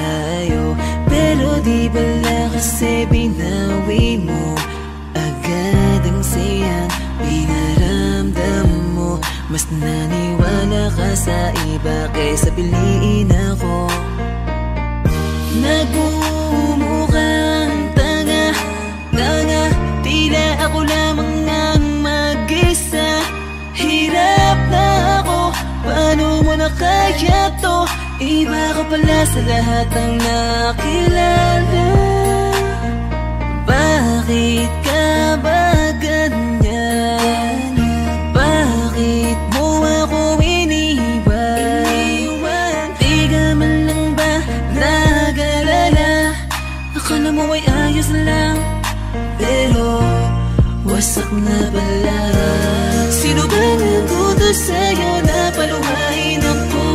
tayo. Pero di bala kasi binawi mo agad ang sayang pinaramdam mo. Mas naniwala ka sa iba kaysa piliin ako. Nagmumukhang tanga, tila ako lamang ang mag-isa. Hirap na ako, paano mo na kaya to? Iba ka pala sa lahat ng nakilala. Bakit ka ba ganyan? Bakit mo ako iniwan? Di ka man lang ba nag-alala? Akala mo ay ayos lang, pero wasak na pala. Sino ba nagutos sa'yo na paluhain ako?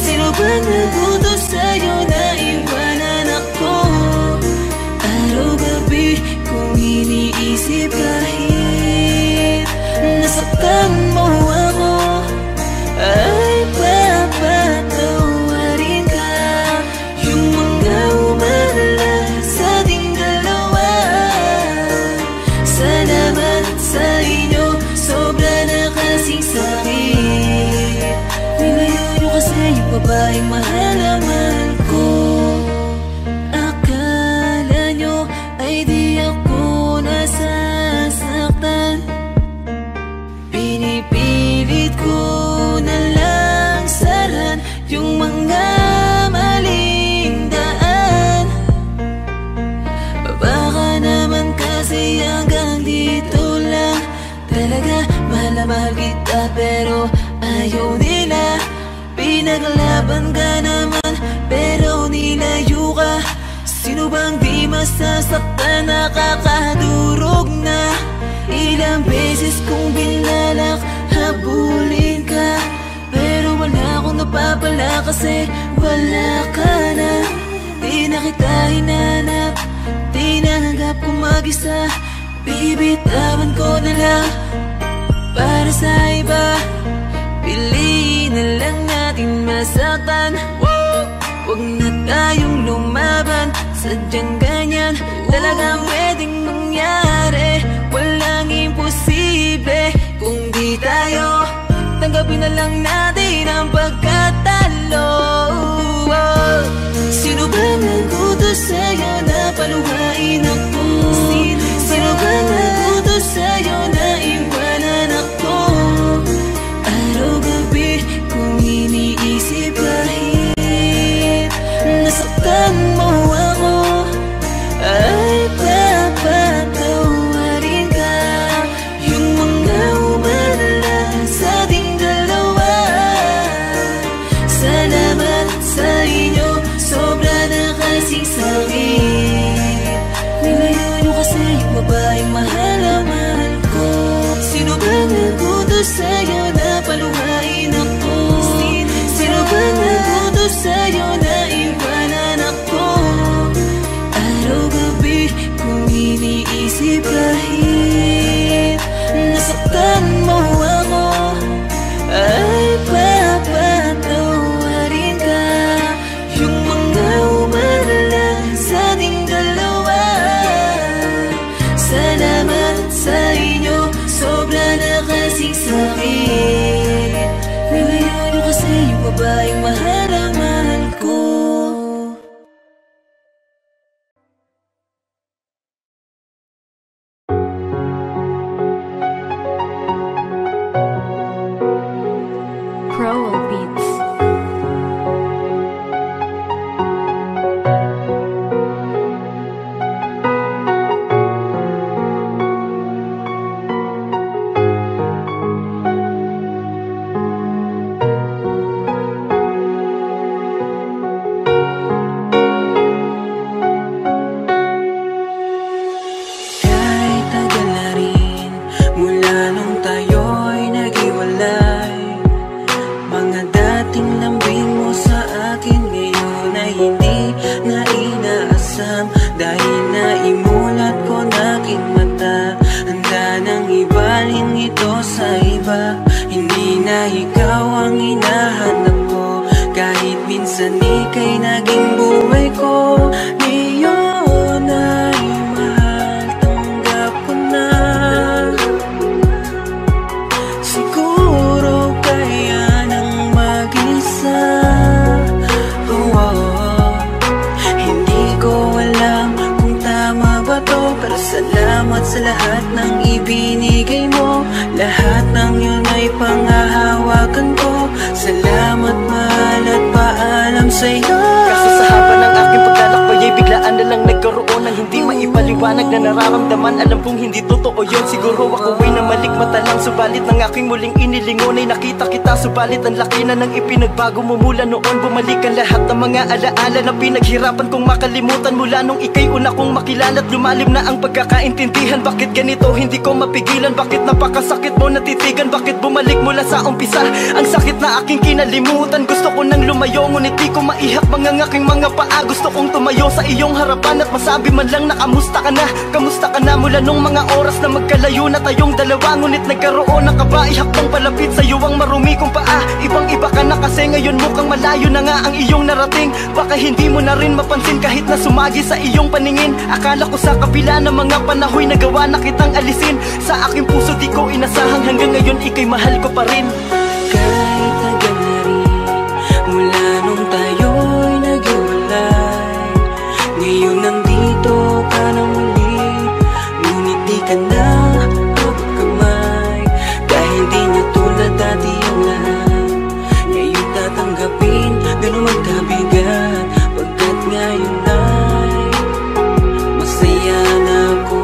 Sino ba nagutos sa'yo na iwanan ako? Araw-gabi kung iniisip kahit nasaktan mo ako, ay papatawarin ka. Yung mga umalala sa ating dalawa, salamat sa inyo, sobra na kasing sakit. Nilayo nyo kasi yung babaeng mahal na mahal ko. Akala nyo ay di ako nasasaktan. Pinipilit ko na lang saran yung mga maling daan. Baka naman kasi hanggang dito lang. Talaga mahal na mahal kita pero ayaw nila. Pinaglaban ka naman pero nilayo ka. Sino bang di masasaktan, nakakadurog na? Ilang beses kong binalak habulin ka, pero wala akong napapala kasi wala ka na. Di na kita hinanap, di nanggap kong mag-isa. Bibitawan ko na lang para sa iba. Piliin na lang natin masaktan. Huwag na tayong lumaban, sadyang ganyan talagang pwedeng mangyari. Walang imposible kung di tayo. Tanggapin na lang natin ang pagkatalo. Sino ba nagutos sa'yo na paluhain ako? Sino ba nagutos sa'yo na iwanan ako? Araw-gabi kung iniisip kahit nasaktan mo ako, ay papatawarin ka. Yung mga umalala sa ating dalawa, salamat sa inyo, sobra na kasing sakit. Nilayo nyo kasi yung babaeng mahal na mahal ko. Sino ba nagutos sa'yo na paluhain ako? Sino ba nagutos sa'yo na iwanan ako? Araw-gabi kung iniisip kahit nasaktan mo ako, ay papatawarin ka. Yung mga umalala sa biglaan na lang nagkaroon ng hindi maipaliwanag na nararamdaman. Alam kong hindi totoo yun, siguro ako ay namalikmata lang. Subalit ng aking muling inilingon ay nakita kita. Subalit ang laki na ng ipinagbago mo mula noon. Bumalik ang lahat ng mga alaala na pinaghirapan kong makalimutan mula nung ika'y una kong makilala. At lumalim na ang pagkakaintindihan. Bakit ganito hindi ko mapigilan? Bakit napakasakit mo natitigan? Bakit bumalik mula sa umpisa? Ang sakit na aking kinalimutan. Gusto ko nang lumayo ngunit di ko maihak mga aking mga paa. Gusto kong tumayo sa iyong harapan at masabi man lang na kamusta ka na? Kamusta ka na mula nung mga oras na magkalayo na tayong dalawa? Ngunit nagkaroon ng kaba, ihakbang palapit sa iyo ang marumi kong paa. Ibang iba ka na kasi ngayon mukhang malayo na nga ang iyong narating. Baka hindi mo na rin mapansin kahit na sumagi sa iyong paningin. Akala ko sa kabila ng mga panahoy nagawa na kitang alisin. Sa aking puso di ko inasahang hanggang ngayon ika'y mahal ko pa rin. Kahit tagal na rin mula nung tayo'y naghiwalay, ngayon nandito ka na muli. Ngunit di ka na magkamay. Dahil di na tulad dati ang lahat, ngayon tatanggapin ganun magkabigat. Pagkat ngayon ay masaya na ako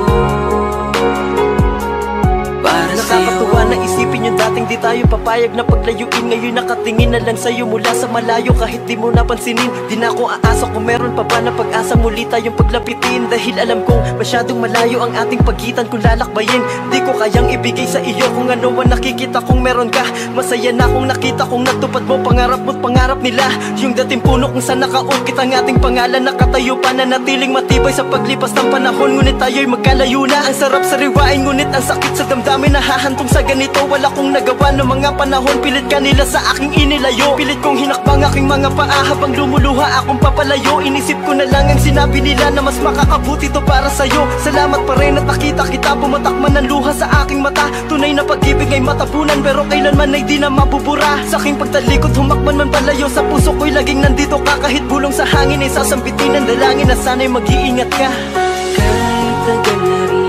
para sa'yo. Nakakatuwa na isipin yung dating di tayo papayag na paglayuin. Ngayon nakatingin na lang sa'yo mula sa malayo. Kahit di mo napansinin, di na ako aasa kung meron pa ba na pag-asa muli tayong paglapitin. Dahil alam kong masyadong malayo ang ating pagitan. Kung lalakbayin, di ko kayang ibigay sa iyo kung ano ang nakikita kong meron ka. Masaya na kung nakita kong natupad mo pangarap mo't pangarap nila. Yung dating puno kung saan nakaukit ang ating pangalan, nakatayo pa na natiling matibay sa paglipas ng panahon. Ngunit tayo'y magkalayo na. Ang sarap sa riwain, ngunit ang sakit sa damdamin na hahantong sa ganito. Wala kong nagawa ng mga panahon, pilit kanila sa aking inilayo. Pilit kong hinakbang aking mga paa habang lumuluha akong papalayo. Inisip ko na lang ang sinabi nila na mas makakabuti to para sa'yo. Salamat pa rin at nakita kita, pumatakman ng luha sa aking mata. Tunay na pag-ibig ay matabunan pero kailanman ay di na mabubura. Sa aking pagtalikod humakman man palayo, sa puso ko'y laging nandito ka. Kahit bulong sa hangin ay sasambitin ng dalangin na sana'y mag-iingat ka. Kahit tagal na rin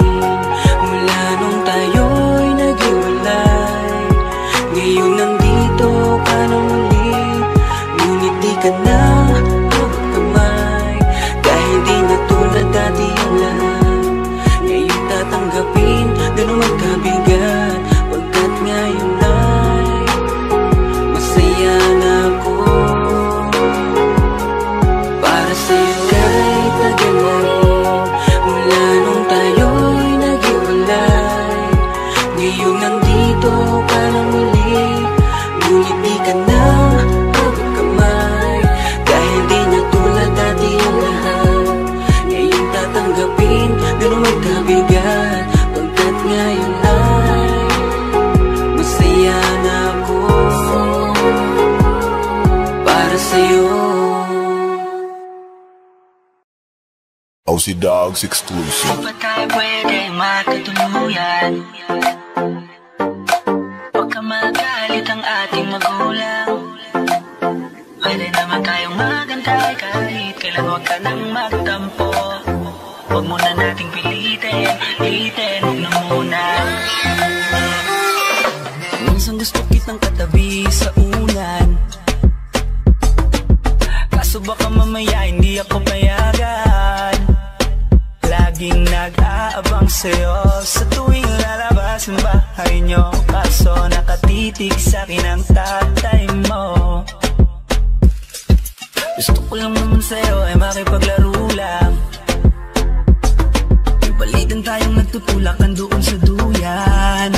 mula nung tayo'y naghiwalay, ngayon nandito ka na muli. Ngunit di ka na magkamay. Dahil di na tulad dati ang lahat, ngayon tatanggapin ganun magkabigat. Pagkat ngayon ay masaya na ako para sa'yo. Kahit tagal na rin mula nung tayo'y naghiwalay, ngayon nandito ka na muli. Ngunit di ka na magkamay. Dahil di na tulad dati ang lahat, ngayon tatanggapin ganun magkabigat. Pagkat ngayon ay masaya na ako para sa'yo. OC Dogs exclusive. Di pa tayo pwedeng magkatuluyan? Huwag ka magalit ang ating magulang. Pwede naman tayong magantay kahit kailan. Huwag ka nang magtampo. Huwag muna nating pilitin, huwag na muna. Minsan gusto kitang katabi sa unan, kaso baka mamaya hindi ako payagan. Laging nag-aabang sa'yo sa tuwing lalabas ang bahay nyo, kaso nakatitig sa'kin ang tatay mo. Gusto ko lang naman sa'yo ay makipaglaro lang. May balitan tayong nagtutulakan doon sa duyan.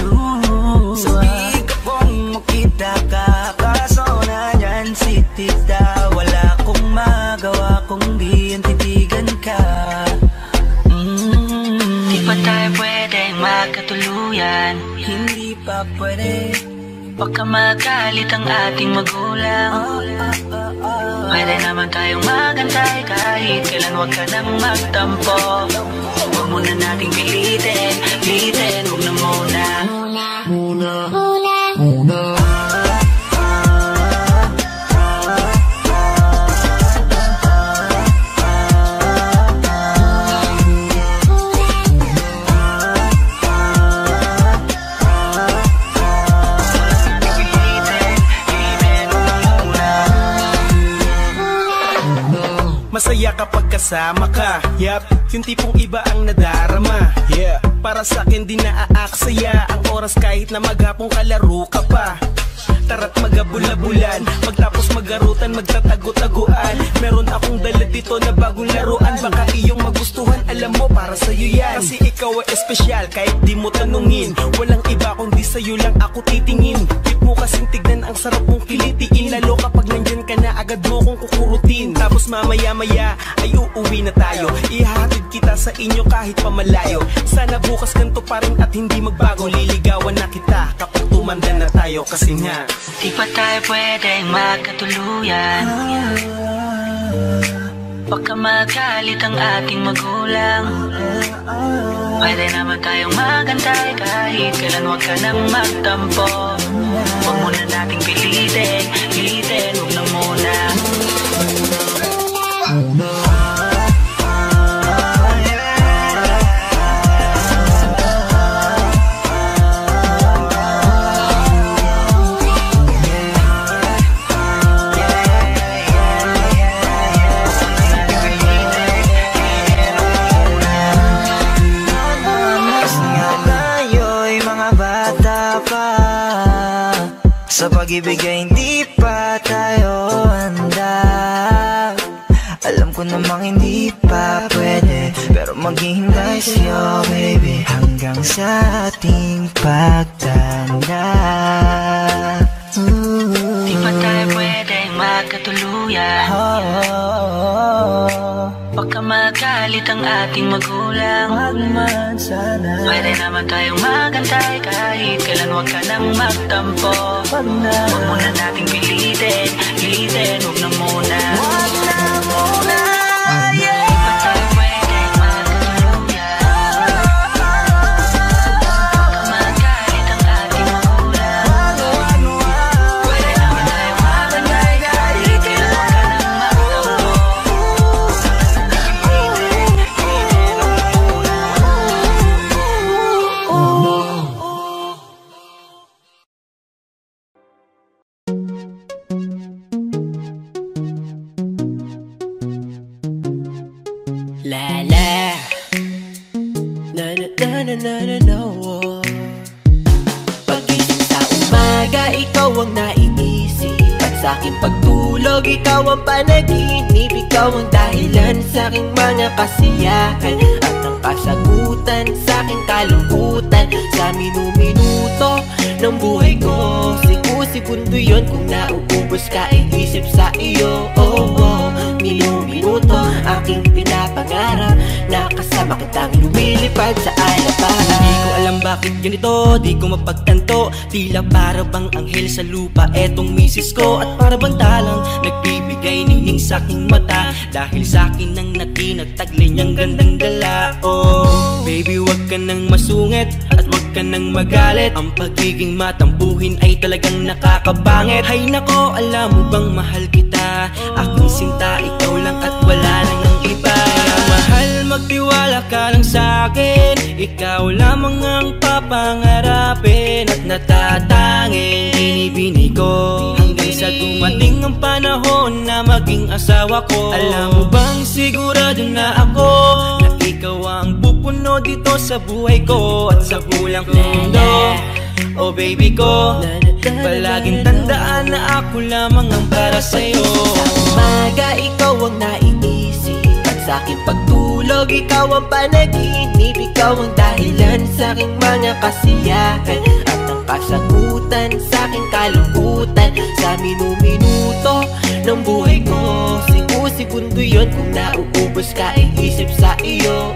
Sabi ka kung makita ka, kaso na dyan si tita. Wala kong magawa kung di ang titigan ka. Di pa tayo pwedeng magkatuluyan? Hindi pa pwede. Baka magalit ang ating magulang. Pwede naman tayong magantay kahit kailan. Huwag ka nang magtampo. Huwag muna nating pilitin, huwag na muna. Masaya kapag kasama ka. Yup, yung tipong iba ang nadarama. Yeah, para sa akin di naaaksaya ang oras kahit na maghapong kalaro ka pa. Tara't magabula-bulan, pagtapos magarutan, magtatago-taguan. Meron akong dala dito na bagong laruan. Baka iyong magustuhan, alam mo para sa'yo yan. Kasi ikaw ay espesyal kahit di mo tanungin. Walang iba kundi sa'yo lang ako titingin. Tip mo kasing tignan, ang sarap mong kilitiin. Lalo kapag nandyan ka na, agad mo kong kukurutin. Tapos mamaya-maya ay uuwi na tayo. Ihahatid kita sa inyo kahit pamalayo. Sana bukas ganito pa rin at hindi magbago. Liligawan na kita kapag tumanda na tayo. Kasi nga di pa tayo pwedeng magkatuluyan. Baka magalit ang ating magulang. Pwede naman tayong magantay kahit kailan, huwag ka nang magtampo. Huwag muna nating pilitin, huwag na muna. Sa pag-ibig ay hindi pa tayo handa. Alam ko namang hindi pa pwede, pero maghihintay sa'yo baby hanggang sa ating pagtanda. Di pa tayo pwedeng magkatuluyan. Baka magalit ang ating magulang. Pwede naman tayong magantay kahit kailan, huwag ka nang magtampo. Huwag muna nating pilitin, huwag na muna. Huwag na muna. Di pa tayo pwedeng magkatuluyan. Baka magalit ang ating magulang. Pwede naman tayong magantay kahit kailan, huwag ka nang magtampo. La la na na na na na na na. Pag-isip sa umaga, ikaw ang naiisip. At sa aking pagtulog, ikaw ang panaginip. Ikaw ang dahilan sa aking mga kasiyahan at ang kasagutan sa aking kalungkutan. Sa minuto ng buhay ko, segundo yun kung nauubos ka ay isip sa iyo. Minuto aking pinapangarap na kasama kitang lumilipad sa alapahan. Di ko alam bakit ganito, di ko mapagtanto. Tila para bang anghel sa lupa etong misis ko. At para bang talang nagbibigay ningning sa aking mata. Dahil sa akin ang natinagtaglay niyang gandang dala. Oh, baby wag ka nang masungit at wag ka nang magalit. Ang pagiging matampuhin ay talagang nakakabangit. Hay nako, alam mo bang mahal kita? Aking sinta, ikaw lang at wala nang ang iba. Mahal, magtiwala ka lang sa'kin. Ikaw lamang ang papangarapin at natatanging binibini ko hanggang sa dumating ang panahon na maging asawa ko. Alam mo bang sigurado na ako na ikaw ang pupuno dito sa buhay ko at sa bulang mundo. Oh baby ko, palaging tandaan na ako lamang ang para sa'yo. Sa umaga, ikaw ang naiisip. At sa aking pagtulog, ikaw ang panaginip. Ikaw ang dahilan sa aking mga kasiyahan at ang kasagutan sa aking kalungkutan. Sa minuto ng buhay ko, segundo yun kung nauubos ka ay isip sa iyo.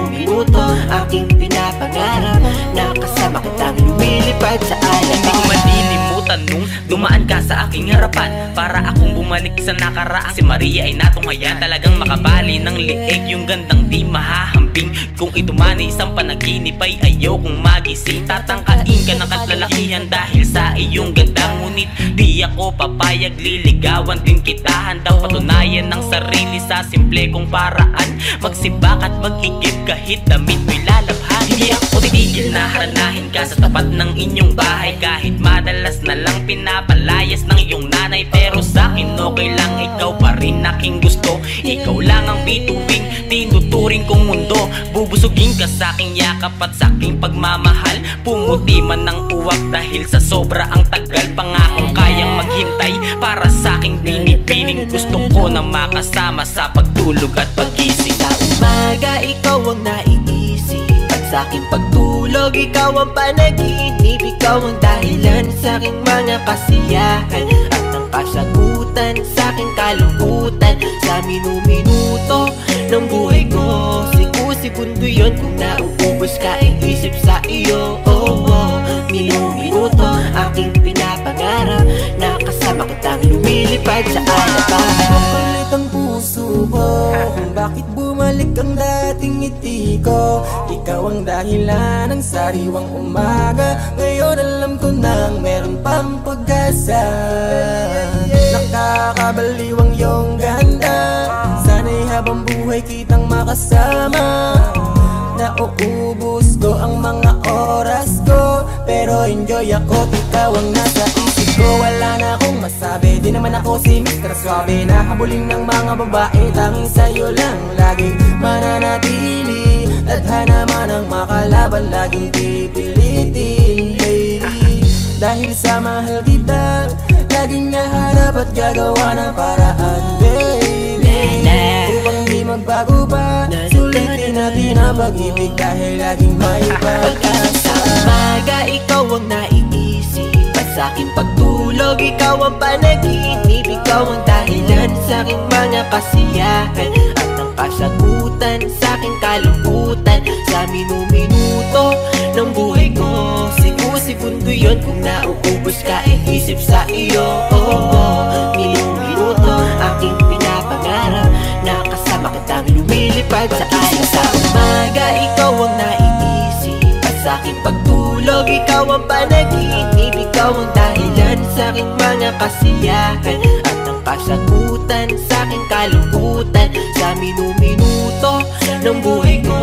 Minuto aking pinapangarap na kasama kitang lumilipad sa alapahan. Hindi ko malilimutan nung dumaan ka sa aking harapan. Para akong bumalik sa nakaraan. Si Maria ay natunghayan, talagang makabali ng liig. Yung gandang di mahahambing. Kung ito man ay isang panaginip ay ayaw kong magising. Tatangkain ka ng katlalakihan dahil sa iyong ganda. Ngunit di ako papayag, liligawan din kita. Handang patunayan ng sarili sa simple kong paraan. Magsibak at mag-igib kahit damit mo'y lalabhan. Hindi ako titigil tumigil na haranahin ka sa tapat ng inyong bahay. Kahit madalas na lang pinapalayas ng iyong nanay, pero sa'kin okay lang, ikaw pa rin aking gusto. Ikaw lang ang bituing tinuturing kong mundo. Bubusugin ka sa'king yakap at sa'king pagmamahal. Pumuti man ng uwak dahil sa sobra ang tagal. Pangakong kayang maghintay para sa'king binibining. Gusto ko na makasama sa pagtulog at pagising. Sa umaga ikaw ang naiisip, at sa'king pagtulog ikaw ang panaginip. Ikaw ang dahilan sa'king mga kasiyahan, at ang kasagutan sa'king kalungkutan. Sa minuto ng buhay ko, segundo yun kung nauubos ka ang isip sa iyo. Minuto aking pinapangarap na kasama kitang lumilipad sa alabahan. Makulit ang puso ko kung bakit bumalik ang dating ngiti ko. Ikaw ang dahilan ng sariwang umaga. Ngayon alam ko nang meron pang pag-asa. Nakakabaliw ang iyong ganda. Sana'y habang buhay kitang makasama. Nauubos ko ang mga oras ko, pero enjoy ako't ikaw ang nasa isip ko. Wala na akong masabi, di naman ako si Mr. Suave na habulin ng mga babae. Tanging sa'yo lang laging mananatili. Tadhana man ang makalaban, laging pipilitin, lady. Dahil sa mahal kita, laging nahanap at gagawa ng paraan, baby. Upang di magbago pa, sulitin natin ang pag-ibig dahil laging may pag-asa. Sa umaga ikaw ang naiisip, at sa'king pagtulog ikaw ang panaginip. Ikaw ang dahilan sa'king mga kasiyahan, at ang kasagutan sa'king kalungkutan. Sa minuto ng buhay ko, segundo yun kung nauubos ka ang isip sa iyo. Minuto aking pinapangarap na kasama kitang lumilipad sa alabahan. Sa umaga ikaw ang naiisip, at sa'king pagtulog ikaw ang panaginip. Ikaw ang dahilan sa'king mga kasiyahan, at ang kasagutan sa'king kalungkutan. Sa minuto ng buhay ko,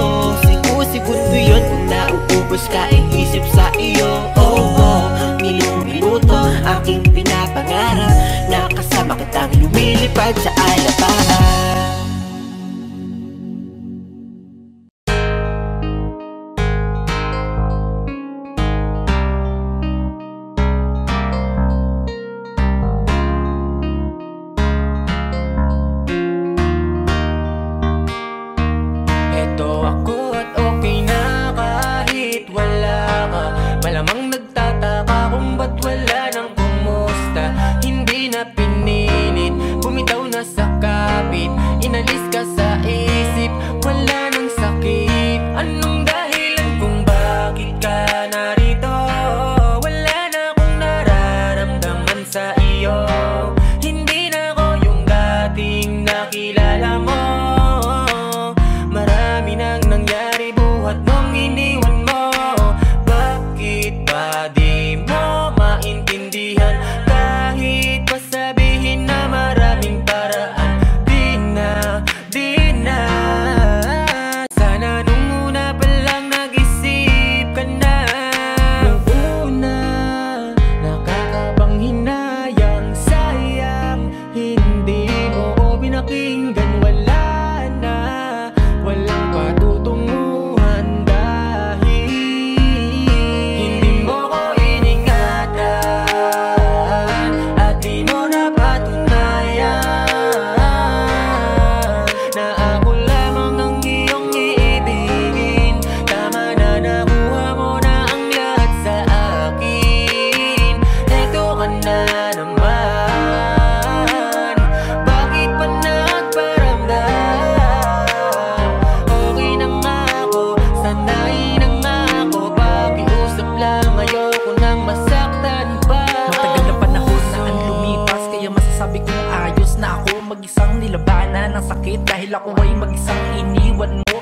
segundo yun kung nauubos ka ang isip sa iyo. Minuto aking pinapangarap na kasama kitang lumilipad sa alabahan.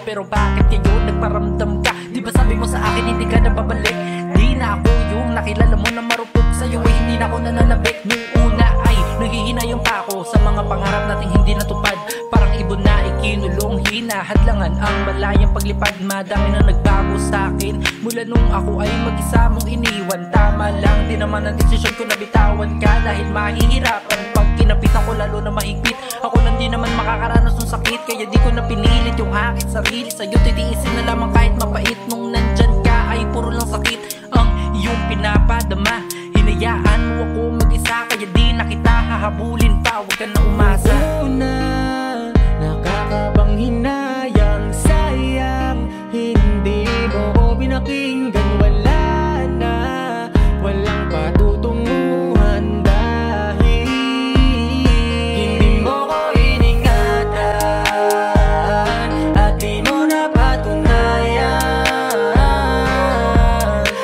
Pero bakit kayo nagparamdam ka? Di ba sabi mo sa akin hindi ka na babalik? Di na ako yung nakilala mo na marupok sa'yo ay hindi na ako nananabik. Nung una ay naghihinayang pa ako sa mga pangarap nating hindi natupad. Parang ibon na ikinulong, hinahadlangan ang malayang paglipad. Madami na nagbago sa'kin mula nung ako ay mag-isa mong iniwan. Tama lang din naman ang desisyon ko na bitawan ka, dahil mahihirapan pag kinapitan ko lalo na mahigpit. Ako lang din naman makakaranas ng sakit, kaya di ko na pinilit yung aking sarili. Sa'yo titiisin na lamang kahit mapait. Nung nandyan ka ay puro lang sakit ang iyong pinapadama. Hinayaan mo ako mag-isa, kaya di na kita hahabulin pa. Huwag ka na umasa. Una, nakakabang hinayang, sayang hindi mo ko pinakinggan. Wala na, walang patutunguhan dahil hindi mo ko iningatan at di mo napatunayan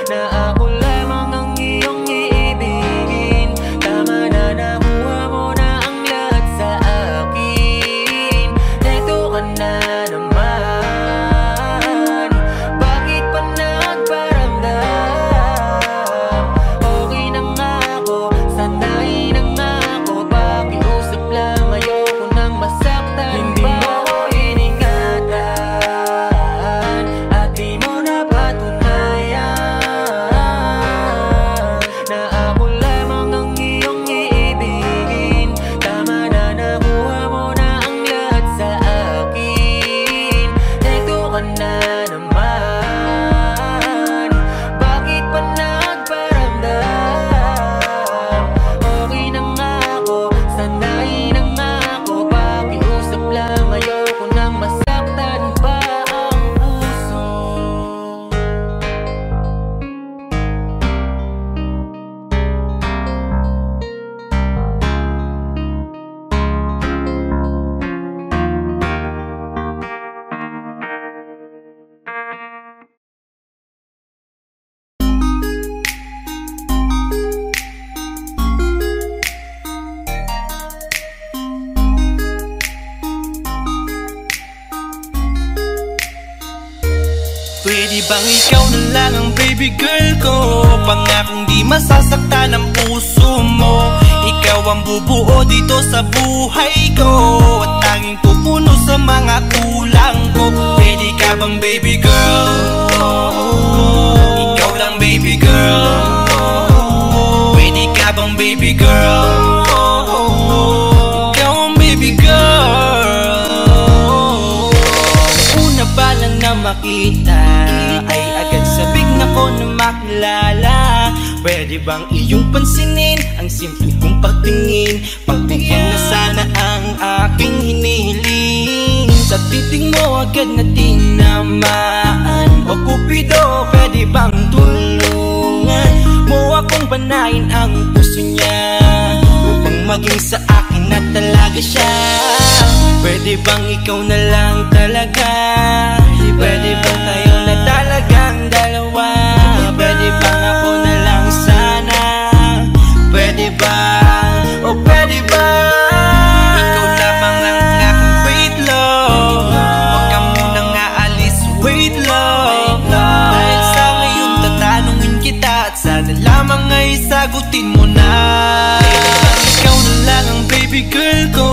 na ako lamang ang iyong iibigin. Tama na, nakuha mo na ang lahat sa akin. Neto ka na naman, bakit pa nagparamdam? Okay na nga ako, sanay na nga ako, pakiusap lang, ayoko nang masaktan. Hindi mo ko iningatan at di mo napatunayan na ako lamang ang iyong iibigin. Tama na, nakuha mo na ang lahat sa akin. Neto ka na naman, bakit pa nagparamdam? Okay na nga ako, sanay na nga ako, pakiusap lang, ayoko nang masaktan pa ang puso. Pwede bang ikaw na lang ang baby girl ko? Pangakong di masasaktan ang puso mo. Ikaw ang bubuo dito sa buhay ko at tanging pupuno sa mga kulang ko. Pwede ka bang baby girl? Ikaw lang baby girl. Pwede ka bang baby girl? Ikaw ang baby girl. Una pa lang na makita ay agad sabik na ko na makilala. Pwede bang iyong pansinin ang simple kong pagtingin? Pagbigyan na sana ang aking hinihiling. Sa titig mo agad na tinamaan. O Cupido, pwede bang tulungan mo akong banayin ang puso niya upang maging sa akin na talaga siya? Pwede bang ikaw na lang talaga? Pwede bang tayo na talagang dalawa? Pwede bang ako na lang sana? Pwede bang, o pwede bang ikaw lamang ang aking wait love? Huwag ka munang aalis, wait love. Dahil sa ngayon tatanungin kita at sana lamang ay sagutin mo na. Ikaw na lang ang baby girl ko,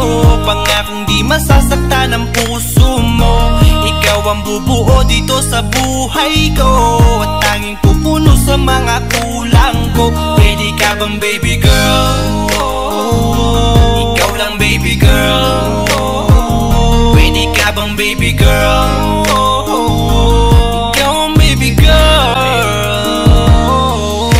pangakong di masasaktan ang puso mo. Ikaw ang bubuo dito sa buhay ko at tanging pupuno sa mga kulang ko. Pwede ka bang baby girl? Ikaw lang baby girl. Pwede ka bang baby girl? Ikaw ang baby girl.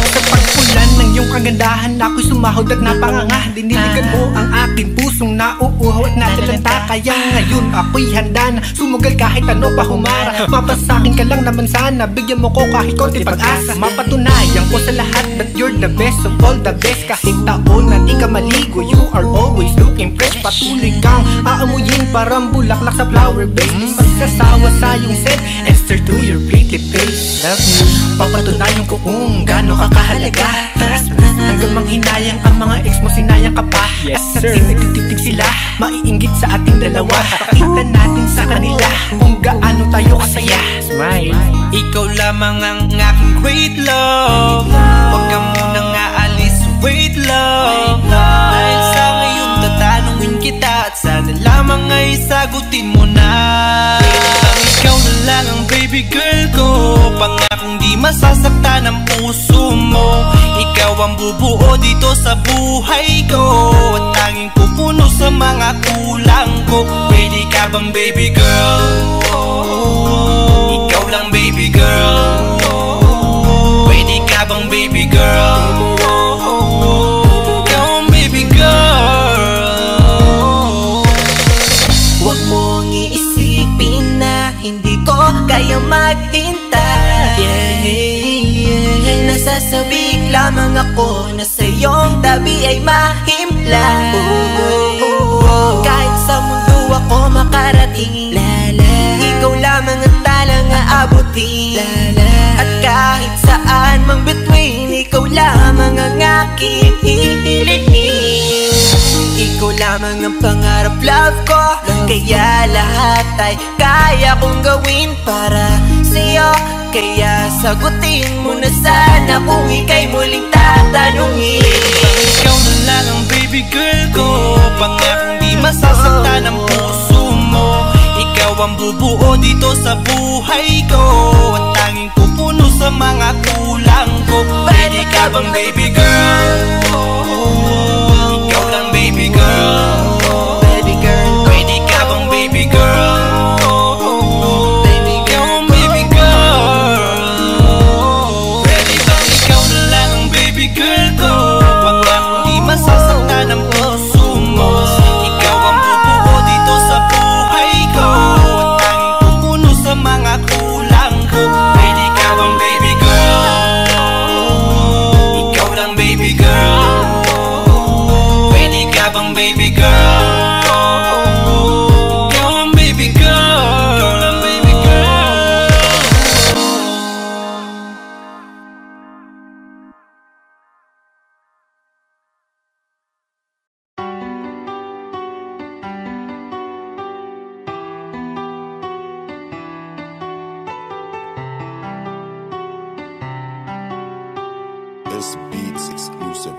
Sa pagpulan ng iyong kagandahan, ako'y sumahod at napanganga. Diniligan mo ang aking pusong nauuhaw at natalanta. Kaya ngayon ako'y handa na sumugal kahit ano pa humara. Mapasakin ka lang naman sana, bigyan mo ko kahit konti pag-asa. Mapatunayan ko sa lahat that you're the best of all the best. Kahit taon na di ka maligo, you are always looking fresh. Patuloy kang aamuyin parang bulaklak sa flower base. Di magsasawa sa iyong scent, Esther to your pretty face. Love you, papatunayan ko kung gaano ka kahalaga. Hanggang manghinayang ang mga ex mo, sinayang ka pa. Yes, sir. At nagtititig sila, maiinggit sa ating dalawa. Pakita natin sa kanila kung gaano tayo kasaya. Smile. Ikaw lamang ang aking great love. Huwag ka munang aalis, wait love. Dahil sa ngayon tatanungin kita at sana lamang ay sagutin mo na. lang ang baby girl ko, pangakong di masasaktan ang puso mo. Ikaw ang bubuo dito sa buhay ko, at tanging pupuno sa mga kulang ko. Pwede ka bang baby girl? Ikaw lang baby girl. Pwede ka bang baby girl? Ikaw ang baby girl. Huwag mong iisipin na hindi ko kaya maghintay. Nasasabik lamang ako na sa iyong tabi ay mahimlay. Kahit sa mundo ako makarating, ikaw lamang ang talang aabutin. At kahit saan mang between, ikaw lamang ang aking hihilingin. Ikaw lamang ang pangarap, love ko, kaya lahat ay kaya kong gawin para sa'yo. Kaya sagutin mo na sana kung ika'y muling tatanungin. Ikaw na lang ang baby girl ko, pangakong di masasaktan ang puso mo. Ikaw ang bubuo dito sa buhay ko, at tanging pupuno sa mga kulang ko. Pwede ka bang baby girl? Ikaw lang baby girl. Baby girl, Pwede ka bang baby girl? baby Ikaw girl, ang baby girl. Pwede bang ikaw na lang ang baby girl ko, pangakong di masasaktan ang puso mo. Ikaw ang bubuo dito sa buhay ko, at tanging pupuno sa mga kulang ko. Pwede ka bang baby girl? Ikaw lang baby girl. Pwede ka bang baby girl? Ikaw ang baby girl. Ikaw lang baby girl. S Beats exclusive.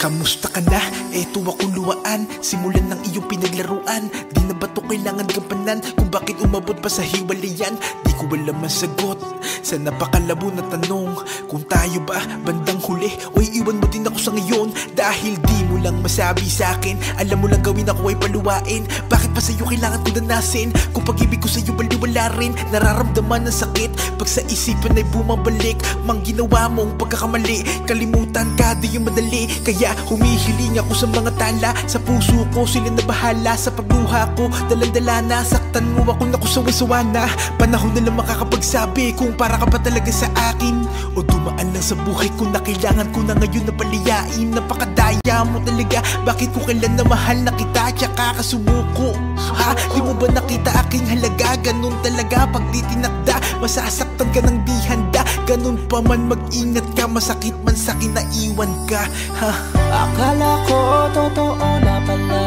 Kamusta ka na? Eto akong luwaan, simulan ng iyong pinaglaruan. Di na ba to kailangan gampanan kung bakit umabot pa sa hiwalayan? Di ko alam ang sagot sa napakalabo na tanong, kung tayo ba bandang huli o iiwan mo din ako sa ngayon. Dahil di mo lang masabi sa akin, alam mo lang gawin ako ay paluwain. Bakit pa sa'yo kailangan ko danasin kung pag-ibig ko sa'yo baliwala rin? Nararamdaman ng sakit pag sa isipan ay bumabalik. Mang ginawa mong pagkakamali, kalimutan ka di yung madali. Kaya humihiling ako sa mga tala, sa puso ko sila na bahala. Sa pagluha ko, dalandala na, saktan mo ako naku sawa-sawa na. Panahon na lang makakapagsabi kung para ka ba talaga sa akin, o dumaan lang sa buhay ko na kailangan ko na ngayon na paliyain. Napakadaya mo talaga, bakit ko kailan na mahal na kita tsaka kasumuko? Ha? Di mo ba nakita aking halaga? Ganun talaga pag di tinakda, masasaktan ka ng di handa. Ganun pa man mag-ingat ka, masakit man sa'kin na iwan ka. Ha? akala ko totoo na pala,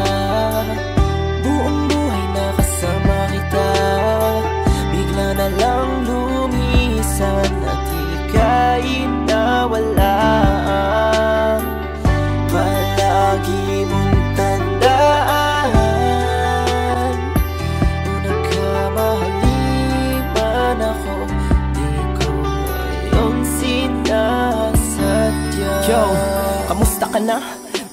buong buhay na kasama kita. Bigla na lang lumisan at ika'y nawala. Palagi mong tandaan, kung nagkamali man ako, di ko ngayon sinasadya. Yo, kamusta ka na?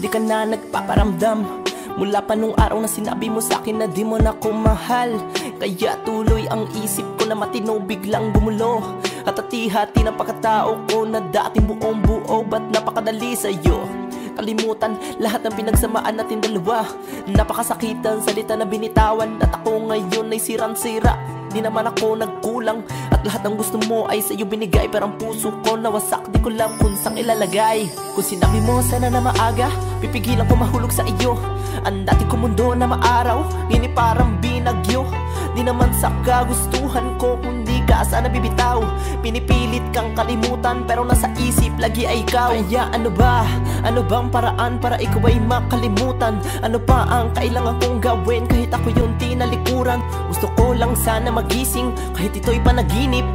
Di ka na nagpaparamdam mula pa nung araw na sinabi mo sa'kin na di mo na ko mahal. Kaya tuloy ang isip ko na matino biglang gumulo, at hati-hati ng pagkatao ko na dating buong buo. Ba't napakadali sa'yo kalimutan lahat ng pinagsamaan natin dalawa? Napakasakitan salita na binitawan, at ako ngayon ay sirang-sira. Di naman ako nagkulang, at lahat ng gusto mo ay sa'yo binigay. Pero ang puso ko nawasak, di ko lang kung saan ilalagay. Kung sinabi mo sana na maaga, pipigilan ko mahulog sa iyo. Ang dati ko mundo na maaraw, ngayon parang binagyo. Di naman sa kagustuhan ko, kundi ka sana bibitaw. Pinipilit kang kalimutan, pero nasa isip lagi ay ikaw. Kaya ano ba? Ano bang paraan para ikaw ay makalimutan? Ano pa ang kailangan kong gawin kahit ako yung tinalikuran? Gusto ko lang sana magising kahit ito'y panaginip,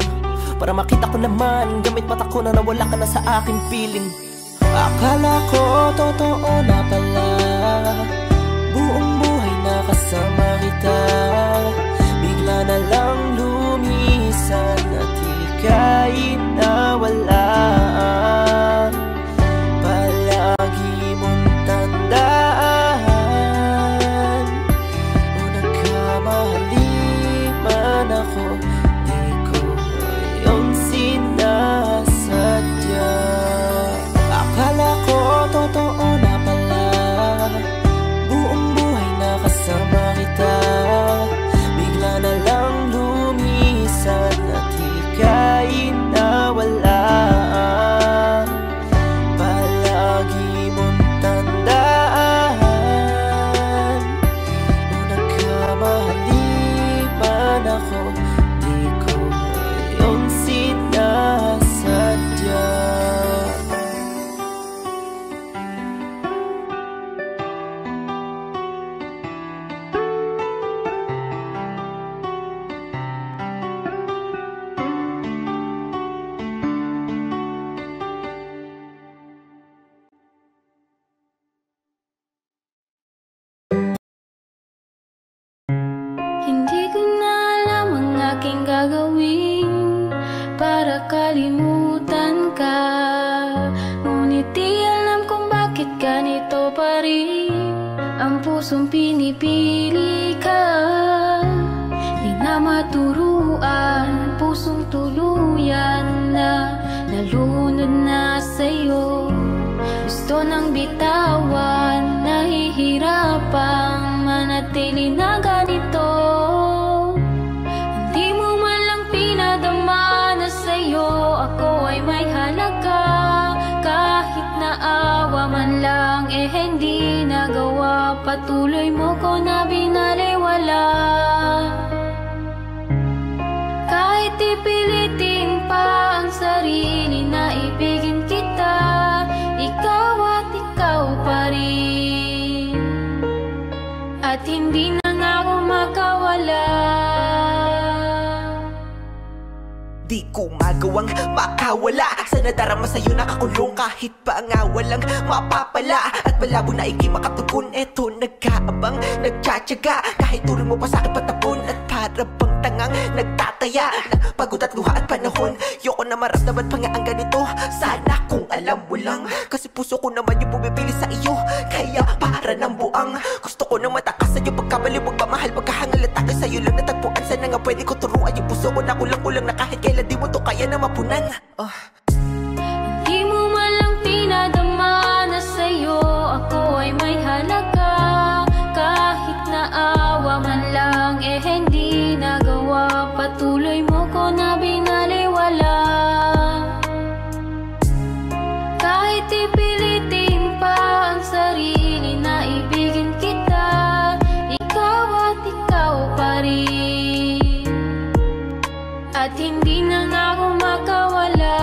para makita ko naman gamit mata ko na nawala ka na sa aking piling. Akala ko totoo na pala, buong buhay na kasama kita. Bigla na lang mali man ako, di ko ngayon sinasadya. Hindi ko na alam ang aking gagawin para kalimutan ka, ngunit di alam kung bakit ganito pa rin ang pusong pinipili ka. Di na maturuan, pusong tuluyan na nalunod na sa'yo. Gusto nang bitawan, nahihirapang manatili na ganito. Hindi mo man lang pinadama na sa'yo ako ay may halaga. Kahit naawa man lang hindi nagawa, patuloy mo ko na binaliwala. Kahit ipilitin pa ang sarili na ibigin kita, ikaw at ikaw pa rin, at hindi na nga ako makawala. Di ko magawang makawala sa nadarama sa'yo, nakakulong kahit pa nga walang mapapala. At malabo na iki makatugon, eto nagkaabang, nagtsatsaga, kahit turing mo pa sa'kin patapon. At para bang tangang nagtataya ng pagod at luha at panahon. Yoko na maramdaman pa nga ang ganito, sana kung alam mo lang. Kasi puso ko naman yung bumibili sa iyo, kaya para ng buang gusto ko nang matakasan yung pagkamali, pagmamahal, pagkahangal at takay sa'yo lang natagpuan. Sana nga pwede ko turuan yung puso ko na kulang-kulang na kahit kailan di mo to kaya na mapunan. Di mo man lang pinadama na sa'yo ako ay may halaga. Kahit naawa man lang hindi nagawa, patuloy mo ko na binaliwala. Kahit ipilitin pa ang sarili na ibigin kita, ikaw at ikaw pa rin, at hindi na nga ako makawala.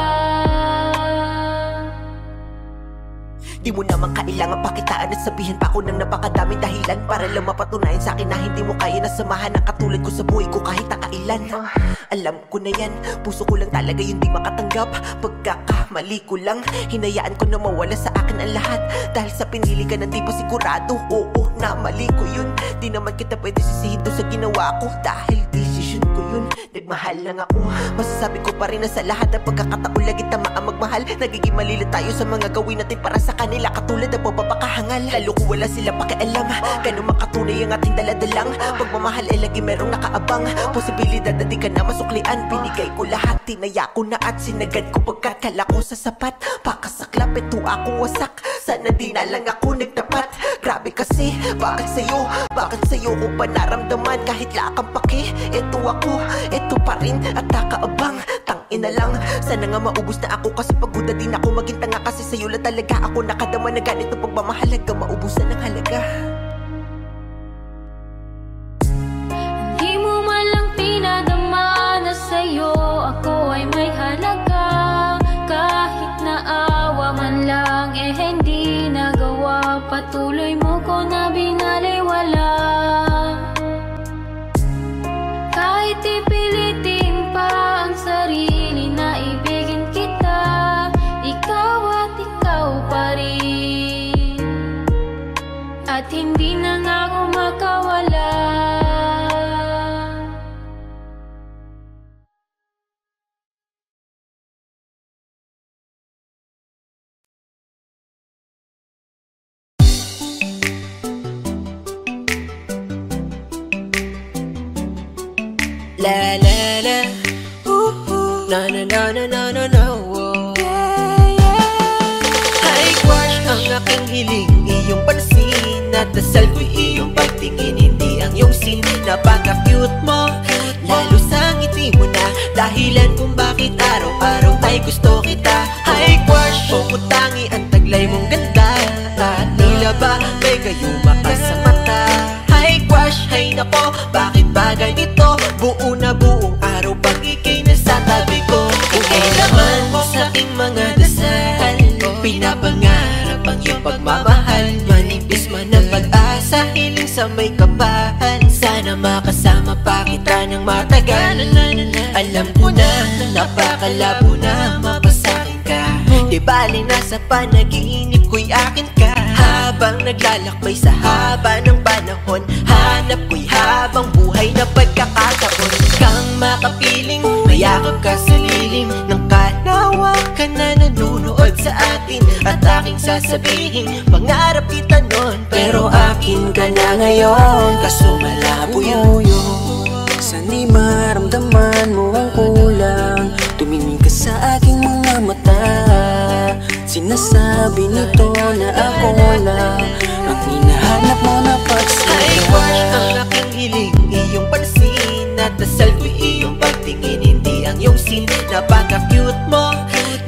Di mo naman kailangan pakitaan at sabihin pa ako ng napakadaming dahilan para lang mapatunayan sa akin na hindi mo kaya na samahan ang katulad ko sa buhay ko kahit nakailan. Alam ko na yan, puso ko lang talaga yung di makatanggap. Pagkakamali ko lang, hinayaan ko na mawala sa akin ang lahat. Dahil sa pinili ka na di pa sigurado, oo na mali ko yun. Di naman kita pwede sisihin doon sa ginawa ko, dahil decision ko yun. Nagmahal lang ako, masasabi ko pa rin na sa lahat ng pagkakataon lagi tama ang magmahal. Nagiging malila tayo sa mga gawin natin para sa kanila, katulad ng pagpapakahangal. Lalo ko wala sila pakialam, ganun makatunay ang ating daladalang pagmamahal ay lagi merong nakaabang posibilidad na di ka na masuklian. Binigay ko lahat, tinaya ko na at sinagad ko pagkakala ko sa sapat. Pakasaklap, ito ako wasak, sana di na lang ako nagtapat. Grabe kasi, bakit sa'yo ko pa naramdaman kahit lakang paki. Ito ako, ito pa rin at nakaabang. Tangina lang, sana nga maubos na ako kasi pagod na din ako maging tanga. Kasi sa'yo lang talaga ako nakadama na ganito pagmamahalaga, maubusan ng halaga. Di mo man lang pinadama na sa'yo ako ay may halaga. Kahit naawa man lang hindi nagawa, patuloy mo ko na binaliwala. Kahit ipilitin pa ang sarili na ibigin kita, ikaw at ikaw pa rin, at hindi na nga ako makawala. La la la, na na na na na na na, High crush ang aking hiling, iyong pansin at dasal ko'y iyong pagtingin, hindi ang iyong sin. Napaka-cute mo, lalo sa ngiti mo na dahilan kung bakit araw-araw ay gusto kita. High crush, pumutangi ang taglay mong ganda, at tila ba may gayuma ka sa mata. High crush, hay nako, bagay ito, buo na buong araw pag ika'y nasa tabi ko. Ika'y laman sa aking mga dasal, pinapangarap ang iyong pagmamahal. Manipis man ang pag-asa, hiling sa may kapal. Sana makasama pa kita ng matagal. Alam ko na napakalabo na mapasakin ka. Di bali nasa panaginip ko'y akin ka. Habang naglalakbay sa haba ng panahon, hanap ko'y habang buhay na pagkakataon. Kang makapiling, mayakap ka sa lilim ng kanawakan na nanunood sa atin. At aking sasabihin, pangarap kita nun, pero akin ka na ngayon. Kaso malabo yun. Sana'y maramdaman mo ang kulang, tumingin ka sa aking mga mata. Sinasabi nito na ako lang ang hinahanap mo na pagsaya. Ay, wash ang aking hiling, iyong pansin. At dasal ko'y iyong pagtingin, hindi ang iyong sin. Napaka-cute mo,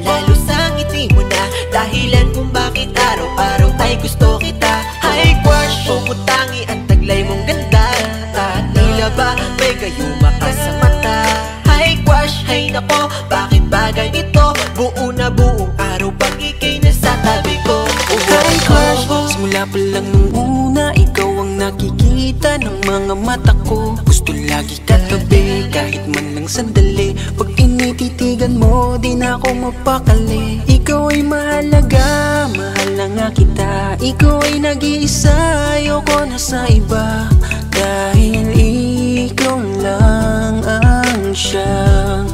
lalo sa ngiti mo na dahilan kung bakit araw-araw ay gusto kita. Ay, wash, pumutangi ang taglay mong ganda. At tila ba may gayuma ka sa mata. Ay, wash, ay nako, bakit bagay ito, buo na buong araw pag ika'y nasa tabi ko. Ay, crush, simula pa lang nung una, ikaw ang nakikita ng mga mata ko. Gusto lagi katabi, kahit man lang sandali. Pag tinititigan mo, di na ako mapakali. Ikaw ay mahalaga, mahal na nga kita. Ikaw ay nag-iisa, ayoko na sa iba. Dahil ikaw lang ang siyang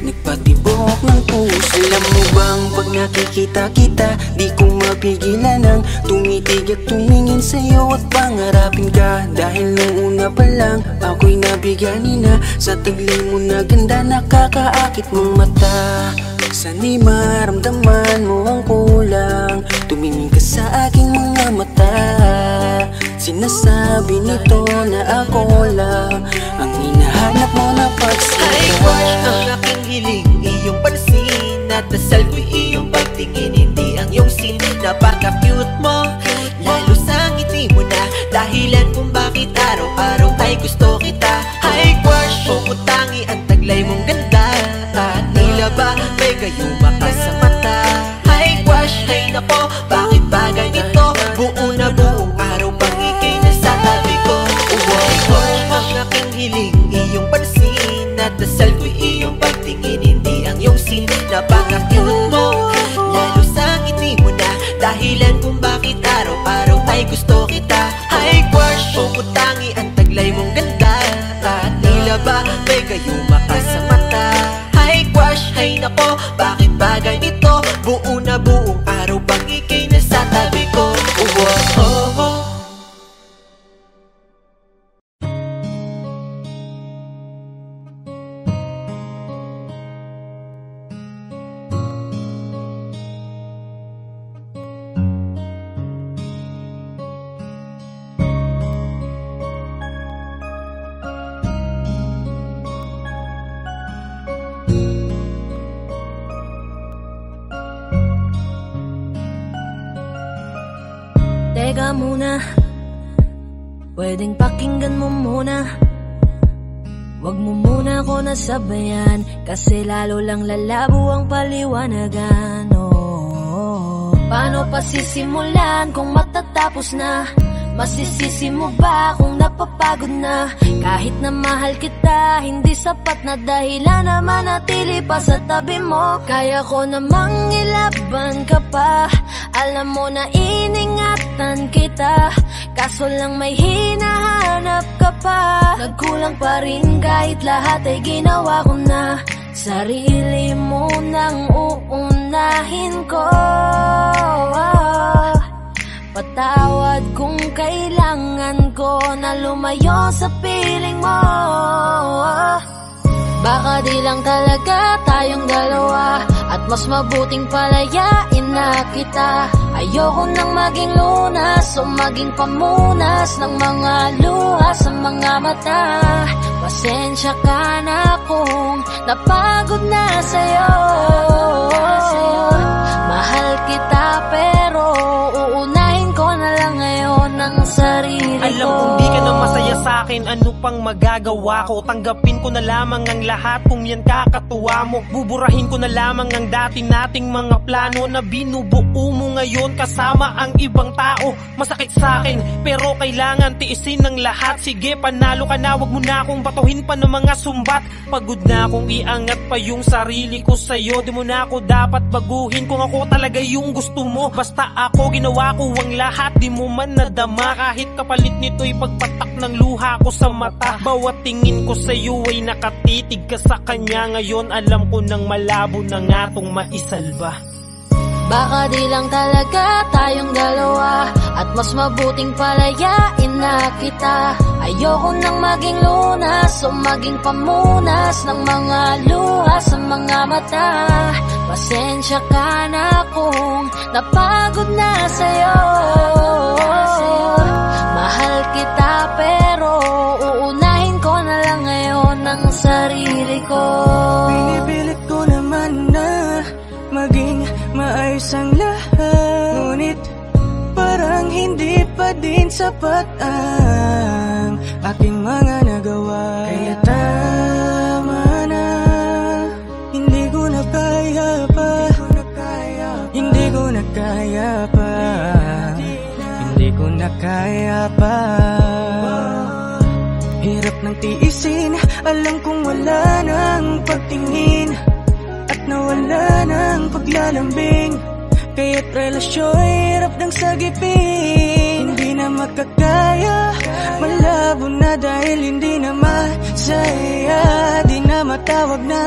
nagpatibok ng puso. Alam mo bang pag nakikita kita, di ko mapigilan ang tumitig at tumingin sa'yo at pangarapin ka. Dahil nung una pa lang, ako'y nabigani na sa taglay mo na ganda, nakakaakit mong mata. Sana'y maramdaman mo ang kulang, tumingin ka sa aking mga mata. Sinasabi nito na ako lang ang hinahanap mo na pagsaya. Ay, wash ang aking hiling, iyong pansin. At dasal ko'y iyong pagtingin, hindi ang iyong sin. Napaka-cute mo, lalo sa ngiti mo na dahilan kung bakit araw-araw ay gusto kita. Ay, wash, pumutangi ang taglay mong ganda. At tila ba may gayuma ka sa mata. Ay, wash, ay nako, bakit bagay ito, buo na buong araw pag ika'y nasa tabi ko. Ay, wash ang aking hiling, iyong pansin. At dasal ko'y iyong pagtingin, hindi ang iyong sin. Napaka-cute mo, lalo sa ngiti mo na dahilan kung bakit araw-araw ay gusto kita. Ay, wash, pumutangi ang taglay mong ganda. At tila ba may gayuma ka sa mata. Ay, wash, ay nako, bakit bagay ito, buo na buong araw pag ika'y nasa tabi ko. Teka muna, pwedeng pakinggan mo muna. Wag mo muna ako nasabayan, kasi lalo lang lalabo ang paliwanagan. Paano pa sisimulan kung matatapos na? Masisisi mo ba kung napapagod na? Kahit na mahal kita, hindi sapat na dahilan na manatili pa sa tabi mo. Kaya ko namang ilaban ka pa, alam mo na iningatan kita. Kaso lang may hinahanap ka pa. Nagkulang pa rin kahit lahat ay ginawa ko na. Sarili mo nang uunahin ko. Patawad kung kailangan ko na lumayo sa piling mo. Baka di lang talaga tayong dalawa, at mas mabuting palayain na kita. Ayoko nang maging lunas o maging pamunas ng mga luha sa mga mata. Pasensya ka na kung napagod na sa'yo. Mahal kita pero uunahin ko na lang ngayon ang sarili ko. Alam kong di ka na masaya sa akin, ano pang magagawa ko? Tanggapin ko na lamang ang lahat kung yan kakatuwa mo. Buburahin ko na lamang ang dati nating mga plano na binubuo mo ngayon kasama ang ibang tao. Masakit sa akin pero kailangan tiisin ng lahat. Sige, panalo ka na, wag mo na akong batuhin pa ng mga sumbat. Pagod na akong iangat pa yung sarili ko sa'yo. Di mo na ako dapat baguhin kung ako talaga yung gusto mo. Basta ako ginawa ko ang lahat, di mo man nadama. Kahit kapalit nito'y pagpatak ng luha ko sa mata. Bawat tingin ko sa'yo ay nakatitig ka sa kanya. Ngayon alam ko nang malabo na nga tong maisalba. Baka di lang talaga tayong dalawa, at mas mabuting palayain na kita. Ayoko nang maging lunas o maging pamunas ng mga luha sa mga mata. Pasensya ka na kung napagod na sa'yo. Mahal kita pero uunahin ko na lang ngayon ang sarili ko. Pinipilit ko naman na maging maayos ang lahat, ngunit parang hindi pa din sapat ang aking mga nagawa. Kaya tama na, hindi ko na kaya pa, hindi ko na kaya pa, hindi ko na kaya pa. Hirap ng tiisin, alam kong wala nang pagtingin at nawala ng paglalambing. Kaya't relasyon hirap ng sagipin. Hindi na makakaya, malabo na dahil hindi na masaya. Di na matawag na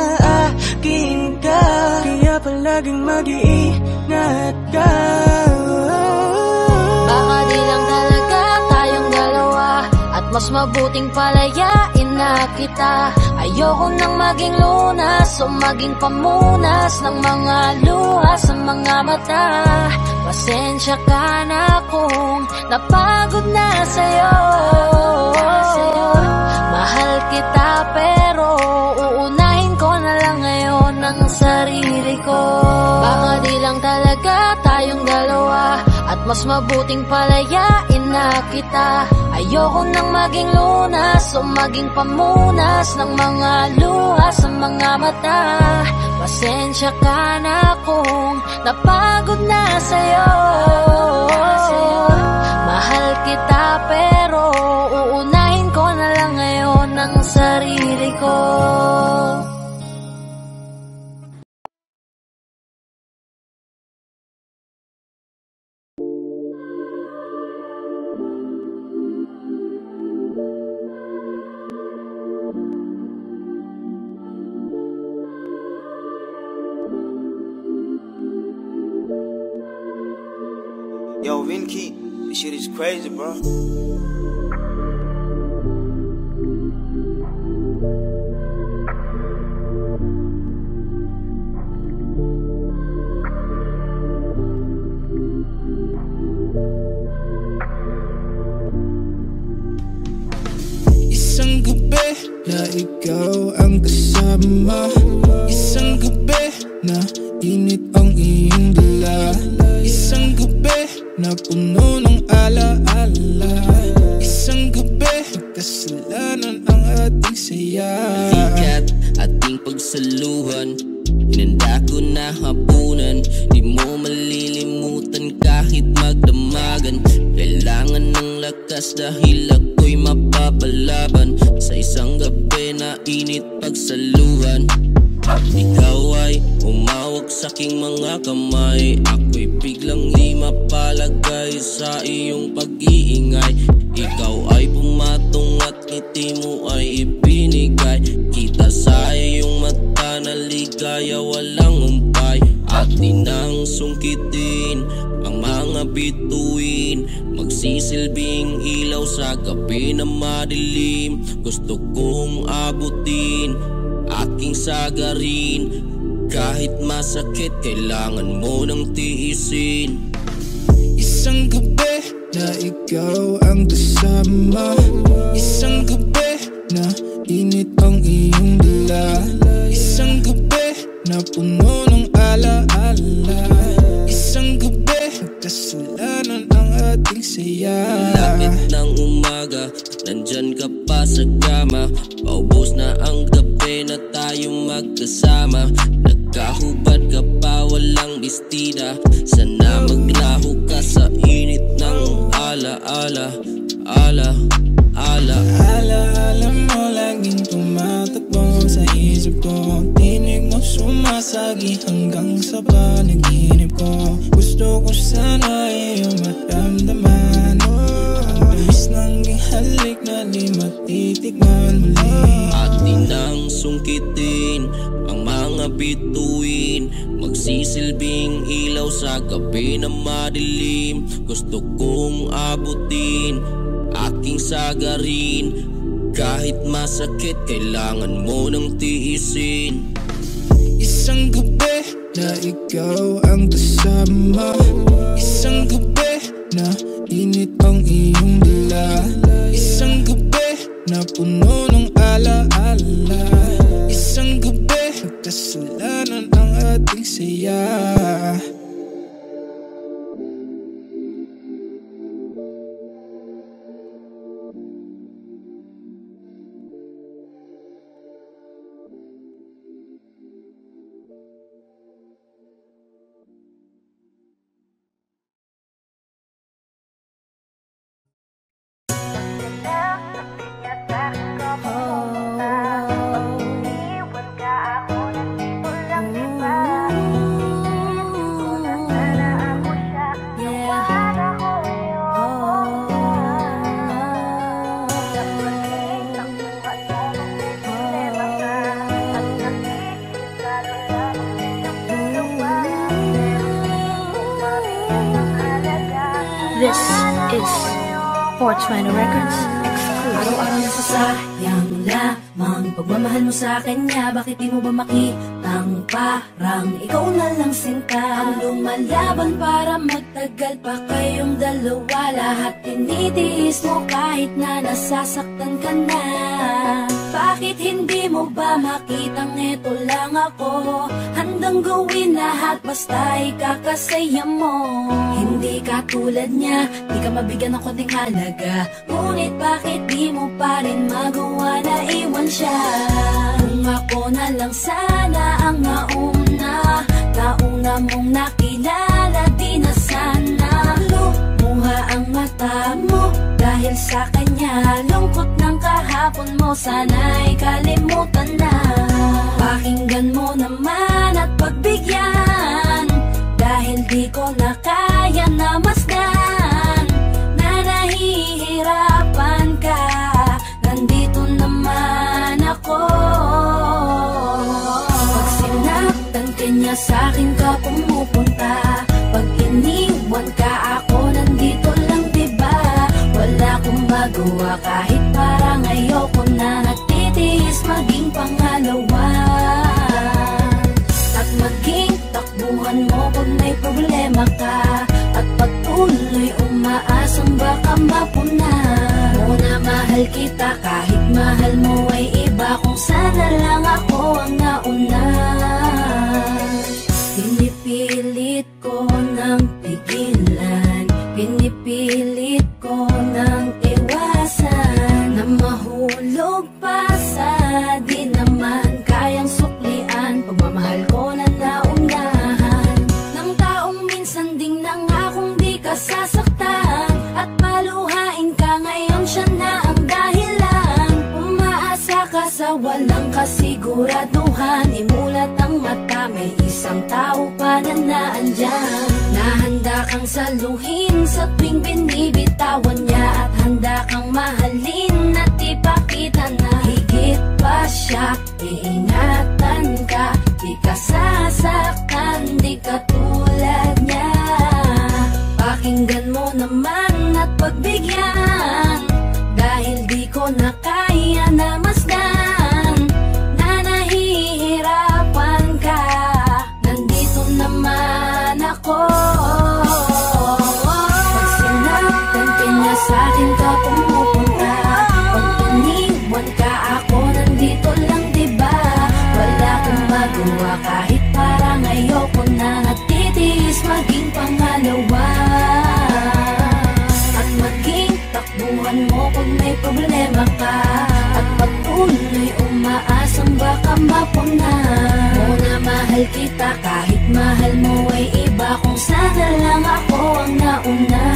akin ka, kaya palaging mag-iingat ka. Baka di lang talaga tayong dalawa, at mas mabuting palayain na kita. Ayoko nang maging lunas o maging pamunas ng mga luha sa mga mata. Pasensya ka na kung napagod na sa'yo. Mahal kita pero uunahin ko na lang ngayon ang sarili ko. Baka di lang talaga tayong dalawa, at mas mabuting palayain na kita. Ayoko nang maging lunas o maging pamunas ng mga luha sa mga mata. Pasensya ka na kung napagod na sa'yo. Mahal kita pero uunahin ko na lang ngayon ang sarili ko. Yo, Vinky, this shit is crazy, bro. Isang gabi na ikaw ang kasama, isang gabi na init ang iyong dala, isang gabi na puno ng alaala, isang gabi nagkasalanan ang ating saya. Sikat ating pagsaluhan, hinanda ko na hapunan. Di mo malilimutan kahit magdamagan. Kailangan ng lakas dahil ako'y mapapalaban. Sa isang gabi na init pagsaluhan, ikaw ay umawag sa aking mga kamay. Ako'y biglang di mapalagay sa iyong pag-iingay. Ikaw ay pumatong at ngiti mo ay ibinigay. Kita sa iyong mata na ligaya walang umpay. Atin ang sungkitin ang mga bituin, magsisilbing ilaw sa gabi na madilim. Gusto kong abutin aking sagarin, kahit masakit kailangan mo nang tiisin. Isang gabi na ikaw ang kasama, isang gabi na init ang iyong dala, isang gabi na puno ng alaala, isang gabi nagkasalanan ang ating saya. Lapit ng umaga, nandyan ka pa Paubos na ang gabi na tayong magkasama. Nagkahubad ka pa, walang bestida. Sana maglaho ka sa init ng ala-ala. Ala-ala mo laging tumatakbo sa isip ko. Tinig mo sumasagi hanggang sa panaginip ko. Gusto ko sana iyong maramdaman. Ang tamis ng halik na di matitikman muli. Atin ang sungkitin ang mga bituin, magsisilbing ilaw sa gabi na madilim. Gusto kong abutin aking sagarin. Kahit masakit, kailangan mo nang tiisin. Isang gabi na ikaw ang kasama. Isang gabi na init ang iyong dala. Isang gabi na puno ng ala-ala. Isang gabi nagkasalanan ang ating saya. This is 420 Records exclusive. Araw-araw nasasayang lamang pagmamahal mo sa kanya. Bakit di mo ba makitang parang ikaw na lang sinta? Ang lumalaban para magtagal pa kayong dalawa. Lahat tinitiis mo kahit na nasasaktan ka na. Bakit hindi mo ba makitang eto lang ako? Handang gawin lahat basta ikakasaya mo. Hindi ka tulad niya, di ka mabigyan ng konting halaga. Ngunit bakit di mo pa rin magawa na iwan siya? Kung ako na lang sana ang nauna mong nakilala, di na sana lumuha ang mata mo dahil sa kanya. Lungkot ng kahapon mo, sana'y kalimutan na. Pakinggan mo naman at pagbigyan, dahil di ko na kaya na masdan na nahihirapan ka. Nandito naman ako. Pag sinaktan ka niya, sa'kin ka pumupunta. Pag iniwan ka, ako nandito lang, diba? Wala akong magawa kahit parang ayoko na. Nagtitiis maging pangalawa at maging takbuhan mo pag may problema ka. At patuloy umaasang baka mapuna mo na mahal kita kahit mahal mo ay iba. Kung sana lang ako ang nauna. Pinipilit ko ng pigilan, pinipilit ko ng iwasan, na mahulog pa sa di naman kayang suklian. Pagmamahal ko na naunahan ng taong minsan ding nangakong di ka sasaktan. At paluhain ka ngayon, siya na ang dahilan. Umaasa ka sa walang kasiguraduhan. Imulat ang mata, may isang tao pa na naandyan. Nahanda kang saluhin sa tuwing binibitawan niya. At handa kang mahalin at ipakita na higit pa siya. Iingatan ka, di ka sasaktan, di ka tulad niya. Pakinggan mo naman at pagbigyan, dahil di ko na kaya na masdan na nahihirapan ka. Nandito naman ako. Pag sinaktan ka niya, sa'kin ka pumupunta. Pag iniwan ka, ako nandito lang, diba? Wala akong magawa kahit parang ayoko na. Nagtitiis maging pangalawa at maging takbuhan takbuhan mo pag may problema ka. At pagtuloy umaasang baka mapuna. Muna mahal kita kahit mahal mo ay iba. Kung sana lang ako ang nauna.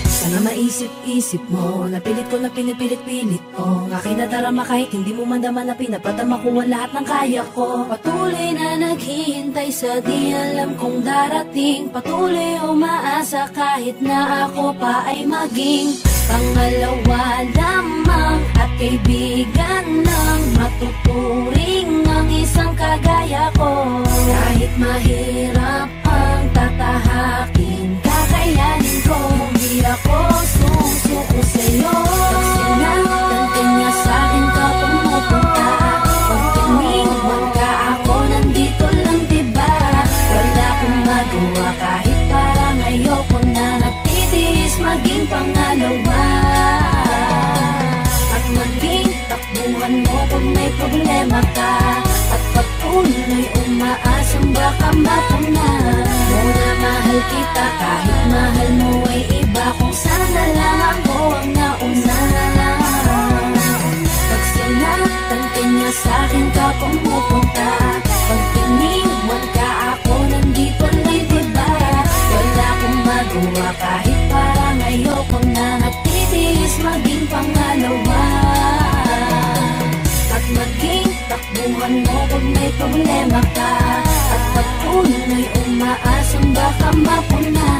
Sana maisip-isip mo, napilit ko na pinipilit-pilit ko. Ang aking nadarama kahit hindi mo mandaman na pinapadama ko ang lahat ng kaya ko. Patuloy na naghihintay sa di alam kung darating. Patuloy umaasa kahit na ako pa ay maging pangalawa lamang at kaibigan ng matuturing ang isang kagaya ko. Kahit mahirap ang tatahakin, kakayanin ko. Hindi ako susuko sa'yo. Pag sinatan ka niya sa'kin ka pumupunta. Pag tiniwan ka ako nandito lang diba. Wala akong magawa kahit parang ayoko na. Nagtitiis maging pangalawa. At maging takbuhan mo pag may problema ka. At pagtuloy umaasang baka mapuna. Muna mahal kita kahit mahal mo ay iba. Kung sana lang ako ang nauna. Pag sinatan ka niya sa'kin ka pumupunta. Pag tiniwan ka ako nandito lang diba. Wala akong magawa kahit parang ayoko na. Nagtitiis maging pangalawa. At maging takbuhan mo pag may problema ka. At pagtuloy umaasang baka mapuna.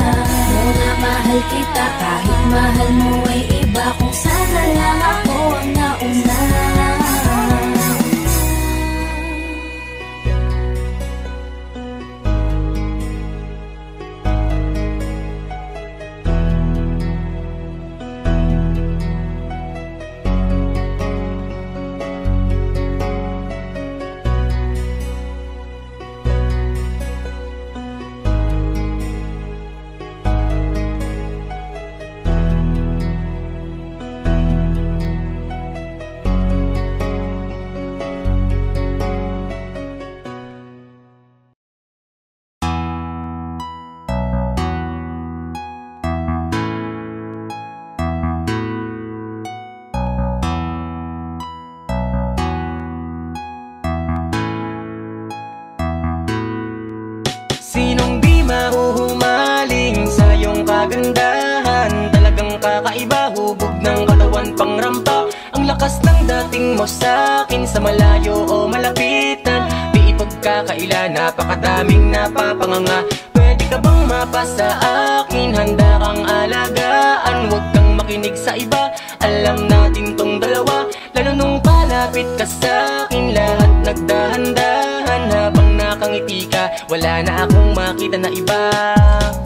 Muna mahal kita kahit mahal mo ay iba. Kung sana lang ako ang nauna. Sinong di mahuhumaling sa iyong kagandahan? Talagang kakaiba, hubog ng katawan pangrampa. Ang lakas ng dating mo sa'kin, sa malayo o malapitan. Di ipagkakaila, napakadaming napapanganga. Pwede ka bang mapasa akin? Handa kang alagaan, huwag kang makinig sa iba. Alam natin tong dalawa, lalo nung palapit ka sa'kin. Lahat nagdahan-dahan habang nakangiti ka. Wala na akong makita na iba.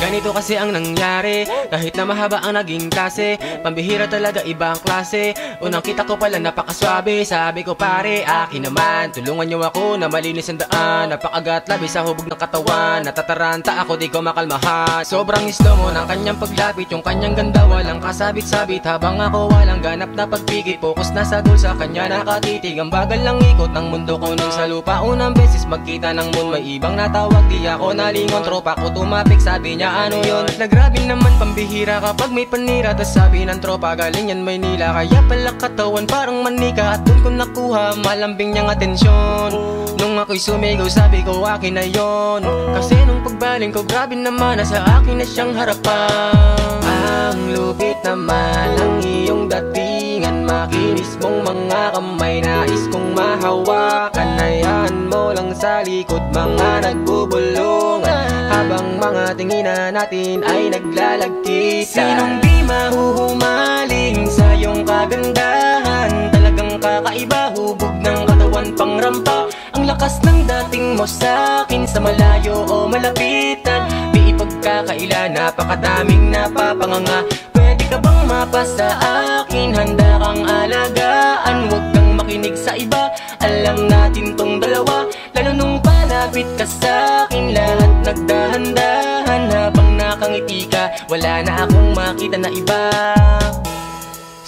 Ganito kasi ang nangyari, kahit na mahaba ang naging klase. Pambihira talaga, iba ang klase. Unang kita ko pala napakaswabe. Sabi ko pare, akin naman, tulungan niyo ako na malinis ang daan. Napakagat labi sa hubog ng katawan. Natataranta ako, di ko makalmahan. Sobrang slow mo ng kanyang paglapit. Yung kanyang ganda walang kasabit-sabit. Habang ako walang ganap na pagpigit. Focus na sa goal, sa kanya nakatitig. Ang bagal lang ikot ng mundo ko nung sa lupa. Unang beses magkita ng moon, may ibang natawag. Di ako nalingon, tropa ko tumapik. Sabi niya ano yun? Nagrabe naman, pambihira kapag may panira. Tas sabi ng tropa, galing yan Maynila. Kaya pala katawan parang manika. At dun ko nakuha malambing niyang atensyon. Nung ako'y sumigaw, sabi ko akin na yon. Kasi nung pagbaling ko, grabe naman, nasa akin na siyang harapan. Ang lupit naman ang iyong datingan. Makinis mong mga kamay, nais kong mahawakan. Hayaan mo lang sa likod, mga nagbubulungan. Habang mga tinginan natin ay naglalagkitan. Sinong di mahuhumaling sa iyong kagandahan? Talagang kakaiba, hubog ng katawan pangrampa. Ang lakas ng dating mo sa'kin, sa malayo o malapitan. Di ipagkakaila, napakadaming napapanganga. Pwede ka bang mapasa akin? Handa kang alagaan, huwag kang makinig sa iba. Alam natin tong dalawa, lalo nung palapit ka sa'kin. Lahat nagdahan-dahan habang nakangiti ka. Wala na akong makita na iba.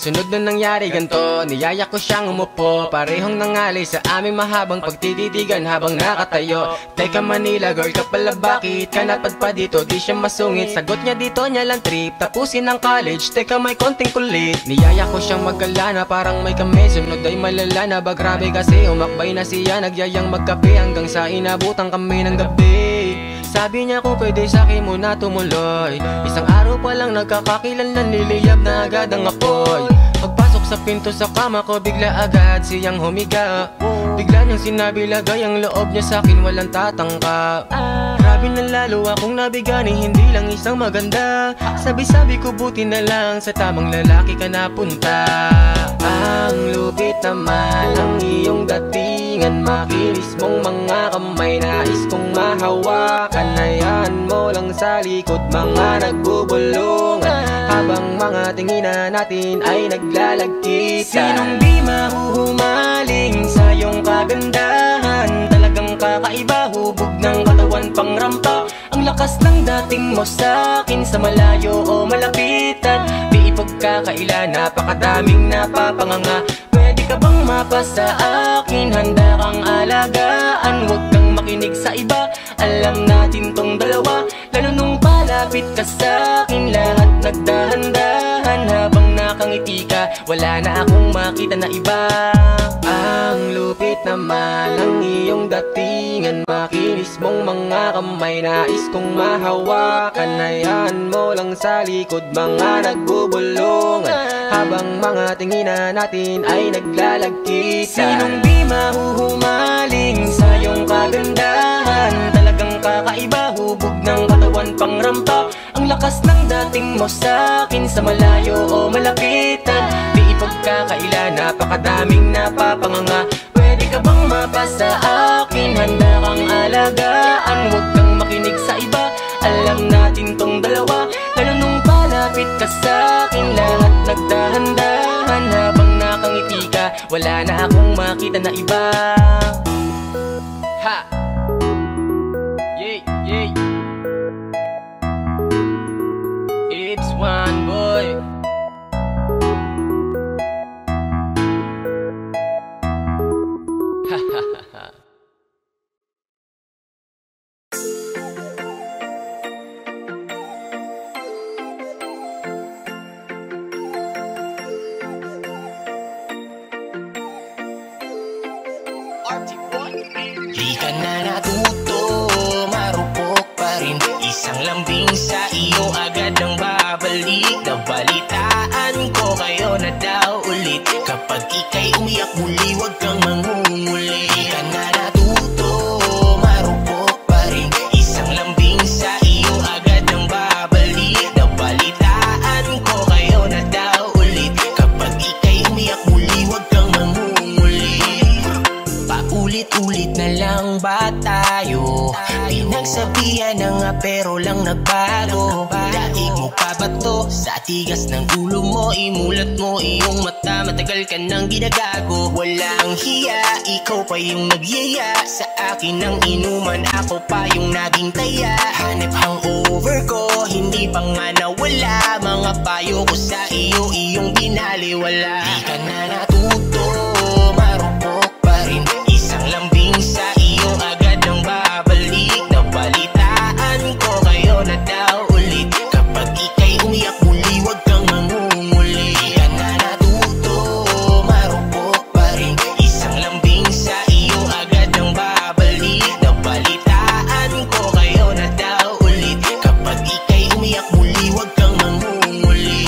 Sunod na nangyari ganto, niyaya ko siyang umupo. Parehong nangali sa aming mahabang pagtititigan habang nakatayo. Teka Manila girl ka pala, bakit ka napadpa dito? Di siya masungit, sagot niya dito niya lang trip. Tapusin ang college, teka may konting kulit. Niyaya ko siyang magkalana, parang may kami. Sunod ay malala na ba, grabe kasi umakbay na siya. Nagyayang magkape hanggang sa inabutan kami ng gabi. Sabi niya kung pwede sa'kin muna tumuloy. Isang araw pa lang nagkakakilanlan, niliyab na agad ang apoy. Pagpasok sa pinto sa kama ko, bigla agad siyang humiga. Bigla niyang sinabi lagay ang loob niya sa'kin, walang tatangka. Grabe na lalo akong nabigani, hindi lang isang maganda. Sabi-sabi ko buti na lang sa tamang lalaki ka napunta. Ang lupit naman ang iyong datingan, makinis mong mga kamay, nais kong mahawakan. Hayaan mo lang sa likod mga nagbubulungan, habang mga tinginan natin ay naglalagkita. Sinong di mahuhumaling sa iyong kagandahan? Talagang kakaiba, hubog ng katawan pang rampa. Ang lakas ng dating mo sa'kin, sa malayo o malapitan, di ipagkakaila, napakadaming napapanganga. Pwede ka bang mapasa akin? Handa kang alagaan, huwag kang makinig sa iba. Alam natin tong dalawa, lalo nung palapit ka sa'kin, lahat nagdahan-dahan. Habang nakangiti ka, wala na akong makita na iba. Ang lupit naman ang iyong datingan, makinis mong mga kamay, nais kong mahawakan. Hayaan mo lang sa likod mga nagbubulungan, habang mga tinginan natin ay naglalagkita. Sinong di mahuhumaling sa iyong kagandahan? Talagang kakaiba, hubog ng katawan pang rampa. Ang lakas ng dating mo sa'kin, sa malayo o malapitan, di ipagkakaila, napakadaming napapanganga. Pwede ka bang mapasa akin? Handa kang alagaan, huwag kang makinig sa iba. Alam natin tong dalawa, lalo nung palapit ka sa'kin, lahat nagdahan-dahan. Habang nakangiti ka, wala na akong makita na iba. Ha! Yay, yay. It's one boy. Ha ha ha ha. Di ka na natuto, marupok pa rin. Isang lambing sa iyo agad ang babalik. Nabalitaan ko kayo na daw ulit. Kapag ika'y umiyak muli, huwag kang mangunguli. Di ka na natuto, marupok pa rin. Isang lambing sa iyo agad ang babalik. Nabalitaan ko kayo na daw ulit. Kapag ika'y umiyak muli, huwag kang mangunguli. Paulit-ulit na lang ba tayo? Pinagsabihan na nga pero lang nagbago. Daig mo pa ba to? Sa tigas ng ulo mo, imulat mo iyong mata. Matagal ka nang ginagago, walang hiya. Ikaw pa yung nagyaya sa akin ng inuman, ako pa yung naging taya. Hanep hangover ko, hindi pa nga nawala. Mga payo ko sa iyo, iyong binaliwala. Di ka na natuto, marupok pa rin. Isang lambing sa iyo agad ang babalik. Nabalitaan ko kayo na daw ulit. Kapag ika'y umiyak muli, huwag kang mangunguli. Di ka na natuto, marupok pa rin. Isang lambing sa iyo agad ang babalik. Nabalitaan ko kayo na daw ulit. Kapag ika'y umiyak muli, huwag kang mangunguli.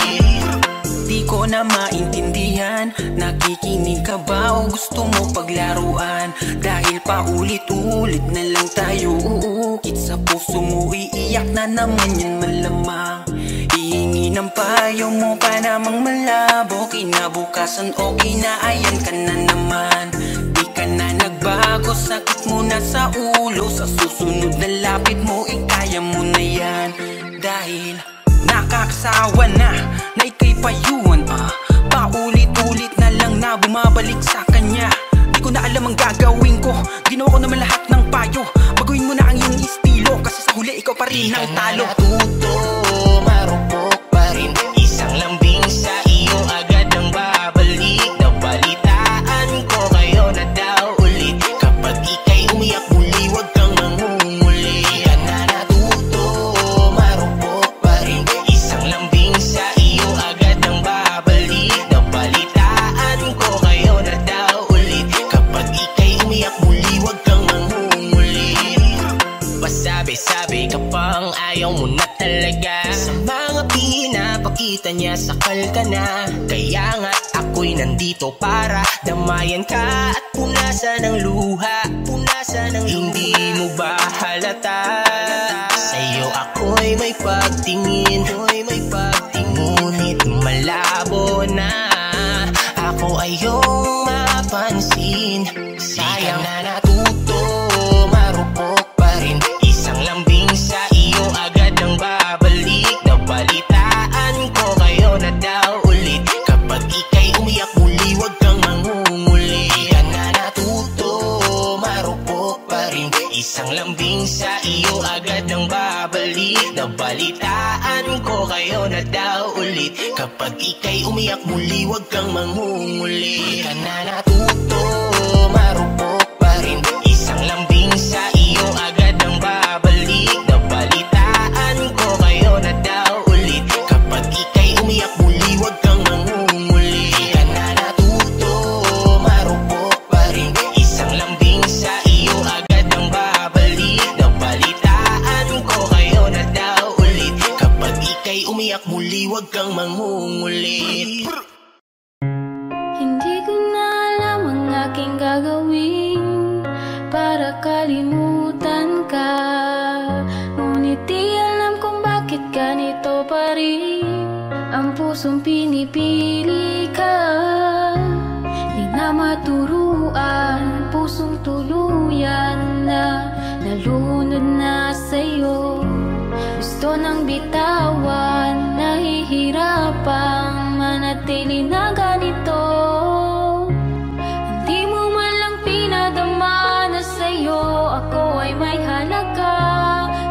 Di ko na maintindihan, nakikinig ka ba o gusto mo paglaruan? Dahil paulit-ulit na lang tayo uukit sa puso mo, iiyak na naman yan malamang. Hihingi ng payo mo pa namang malabo, kinabukasan okay na ayan ka na naman. Di ka na nagbago, sakit mo na sa ulo, sa susunod na lapit mo ikaya mo na yan. Dahil nakakasawa na ika'y payuhan, paulit-ulit na lang na bumabalik sa kanya. Di ko na alam ang gagawin ko, ginawa ko naman lahat ng payo. Baguhin mo na ang iyong estilo, kasi sa huli ikaw pa rin ang talo. Di ka na natuto, marupok pa rin. Isang lambing sa iyo agad ang Basta niya sakal ka na. Kaya nga ako'y nandito para damayan ka at punasan ng luha. Hindi mo ba halata? Sa'yo ako'y may pagtingin. Ngunit malabo na ako ayong mapansin. Sayang na natuto, marupok pa rin. Isang lambing sa iyo agad ang babalik. Nabalitaan ko kayo na daw ulit. Kapag ika'y umiyak muli, huwag kang mangunguli. Ka na natuto, marupok pa rin. Isang lambing sa iyo agad ang babalik. Nabalitaan ko kayo na daw ulit. Kapag ika'y umiyak muli, huwag kang mangunguli. Ka na natuto, marupok pa rin. Isang lambing sa iyo agad ang babalik. Nabalitaan ko kayo na daw ulit. Kapag ika'y umiyak muli, huwag kang mangunguli. Ka na natuto, marupok pa rin. Isang lambing sa iyo agad ang babalik. Nabalitaan ko kayo na daw ulit. Kapag ika'y umiyak muli, huwag kang mangunguli. Hindi ko na alam ang aking gagawin para kalimutan ka. Ngunit di alam kung bakit ganito pa rin ang pusong pinipili ka. Di na maturuan, pusong tuluyan na nalunod na sa'yo. Gusto nang bitawan, nahihirapang manatili na ganito. Hindi mo man lang pinadama na sa'yo ako ay may halaga.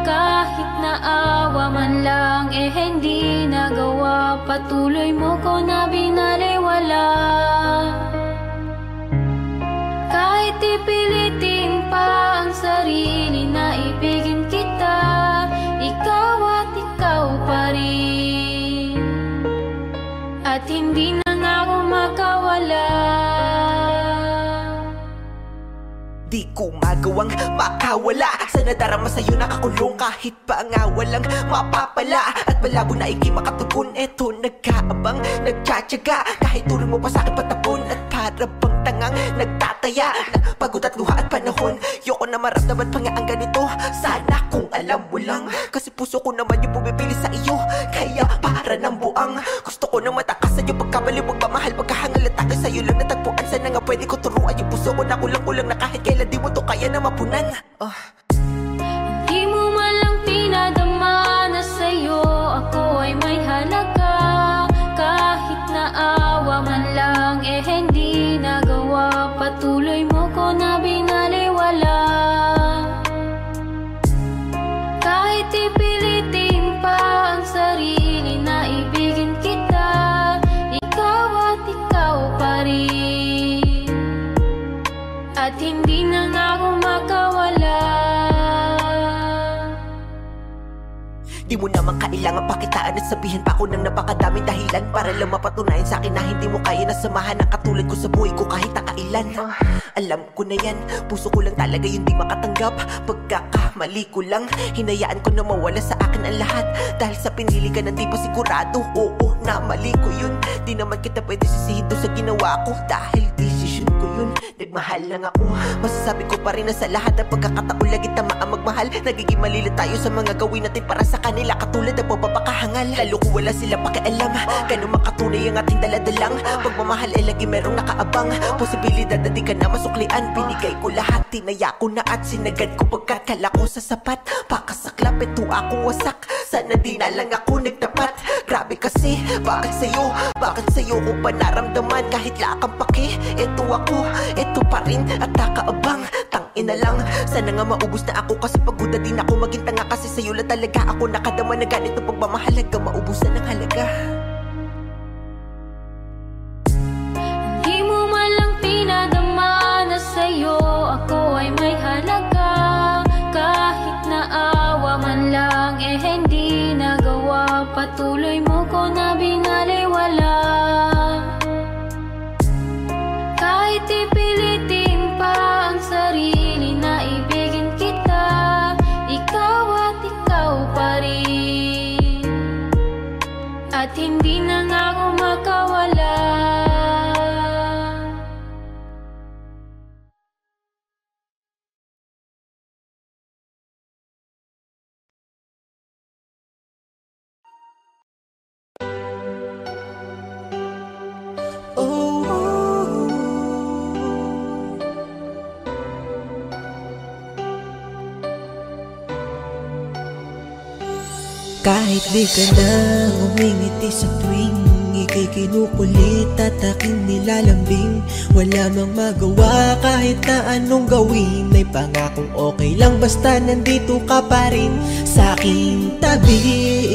Kahit naawa man lang hindi nagawa. Patuloy mo ko na binaliwala. Kahit ipilitin pa ang sarili na ibigin kita, ikaw at ikaw pa rin. At hindi na nga ako makawala. Di ko magawang makawala sa nadarama sa'yo, nakakulong kahit pa nga walang mapapala. At malabo na ikay makatugon, eto nagkaabang, nagtsatsaga. Kahit turing mo pa sa'kin patapon at para bang tangang nagtataya ng pagod at luha at panahon. Yoko na maramdaman pa nga ang ganito, sana kung alam mo lang. Kasi puso ko naman yung bumibili sa iyo, kaya para ng buang gusto ko na matakas sa'yo. Pagkabali, huwag mamahal, pagkahangal at tagay sa'yo lang natagpuan. Sana nga pwede ko turuan yung puso ko na kulang-kulang na kahit kailan di mo to kaya na mapunan. Di mo man lang pinadama na sa'yo ako ay may halaga. Kahit naawa man lang hindi nagawa. Patuloy mo ko na binaliwala. Kahit ipilitin pa ang sarili na ibigin kita, ikaw at ikaw pa rin. At hindi na nga ako makawala. Di mo naman kailangan pakitaan at sabihin pa ako ng napakadaming dahilan para lang mapatunayan sa akin na hindi mo kaya na samahan ang katulad ko sa buhay ko kahit nakailan. Alam ko na yan, puso ko lang talaga yung di makatanggap. Pagkakamali ko lang, hinayaan ko na mawala sa akin ang lahat. Dahil sa pinili ka na di pa sigurado, oo na mali ko yun. Di naman kita pwede sisihin doon sa ginawa ko, dahil decision ko yun. Nagmahal lang ako, masasabi ko pa rin na sa lahat ng pagkakataon lagi tama ang magmahal. Nagiging malila tayo sa mga gawin natin para sa kanila, katulad ng pagpapakahangal. Lalo ko wala sila pakialam, ganun makatunay ang ating daladalang pagmamahal ay lagi merong nakaabang posibilidad na di ka na masuklian. Binigay ko lahat, tinaya ko na at sinagad ko pagkakala ko sa sapat. Pakasaklap, ito ako wasak, sana di na lang ako nagtapat. Grabe kasi, bakit sa'yo ko pa naramdaman kahit lakang paki. Ito ako, ito pa rin at nakaabang. Tangina lang, sana nga maubos na ako kasi pagod na din ako maging tanga. Kasi sa'yo lang talaga ako nakadama na ganito pagmamahalaga, maubusan ng halaga. Di mo man lang pinadama na sa'yo ako ay may halaga. Kahit naawa man lang hindi nagawa. Patuloy mo ko na binaliwala. Kahit ipilitin pa ang sarili na ibigin kita, ikaw at ikaw pa rin. At hindi Kahit di ka na umingiti sa tuwing ika'y kinukulit at aking nilalambing, wala mang magawa kahit na anong gawin. May pangakong okay lang basta nandito ka pa rin sa aking tabi.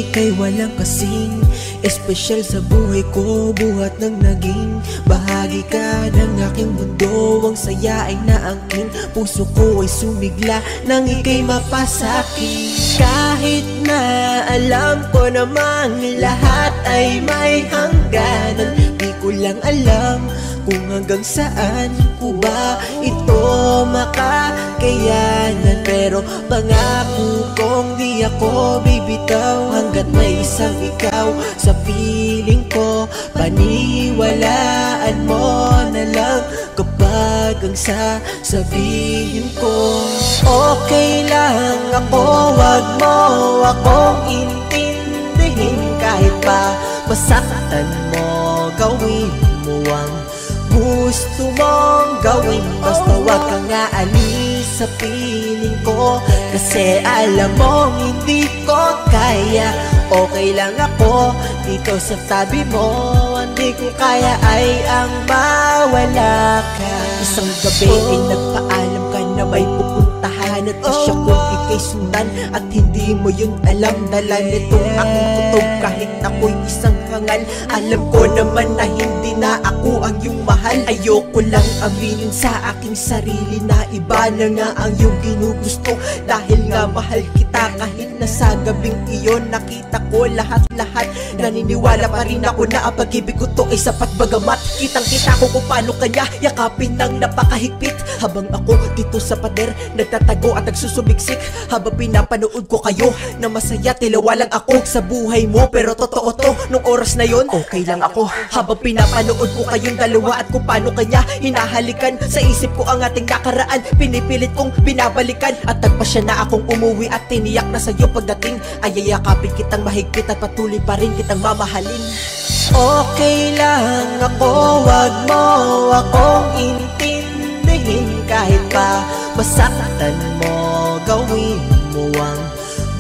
Ika'y walang kasing espesyal sa buhay ko, buhat ng naging bahagi ka ng aking mundo. Ang saya ay naangkin, puso ko ay sumigla nang ika'y mapasakin. Kahit na alam ko namang lahat ay may hangganan, di ko lang alam kung hanggang saan ko ba ito makakayanan. Pero pangako kong di ako bibitaw hanggat may isang ikaw sa piling ko. Paniwalaan mo na lang kapag ang sasabihin ko. Okay lang ako, wag mo akong intindihin. Kahit pa masaktan mo, gawin mo ang gusto mong gawin. Basta wag kang aalis sa piling ko, kasi alam mong hindi ko kaya. Okay lang ako dito sa tabi mo, hindi ko kaya ay ang mawala ka. Isang gabi ay nagpaalam ka na may pupuntahan at asya kong ika'y sundan, at hindi mo yun alam. Dala nitong aking kutob kahit ako'y isang hangal. Alam ko naman na hindi na ako ang iyong mahal. Ayoko lang aminin sa aking sarili na iba na nga ang iyong ginugusto. Dahil nga mahal kita kahit na sa gabing iyon nakita ko lahat-lahat. Naniniwala pa rin ako na ang pag-ibig ko to ay sapat, bagamat kitang-kita ko kung paano kanya yakapin ng napakahigpit. Habang ako dito sa pader nagtatago at nagsusumiksik, habang pinapanood ko kayo na masaya, tilawa lang ako sa buhay mo. Pero totoo to, nung oras na yon okay lang ako. Habang pinapanood ko kayong dalawa at kung paano kanya hinahalikan, sa isip ko ang ating nakaraan, pinipilit kong binabalikan. At tagpa siya na akong umuwi at tiniyak na sa'yo pagdating ay yayakapin kitang mahigpit at patuloy pa rin kitang mamahalin. Okay lang ako, wag mo akong intindihin. Kahit pa masaktan mo, gawin mo ang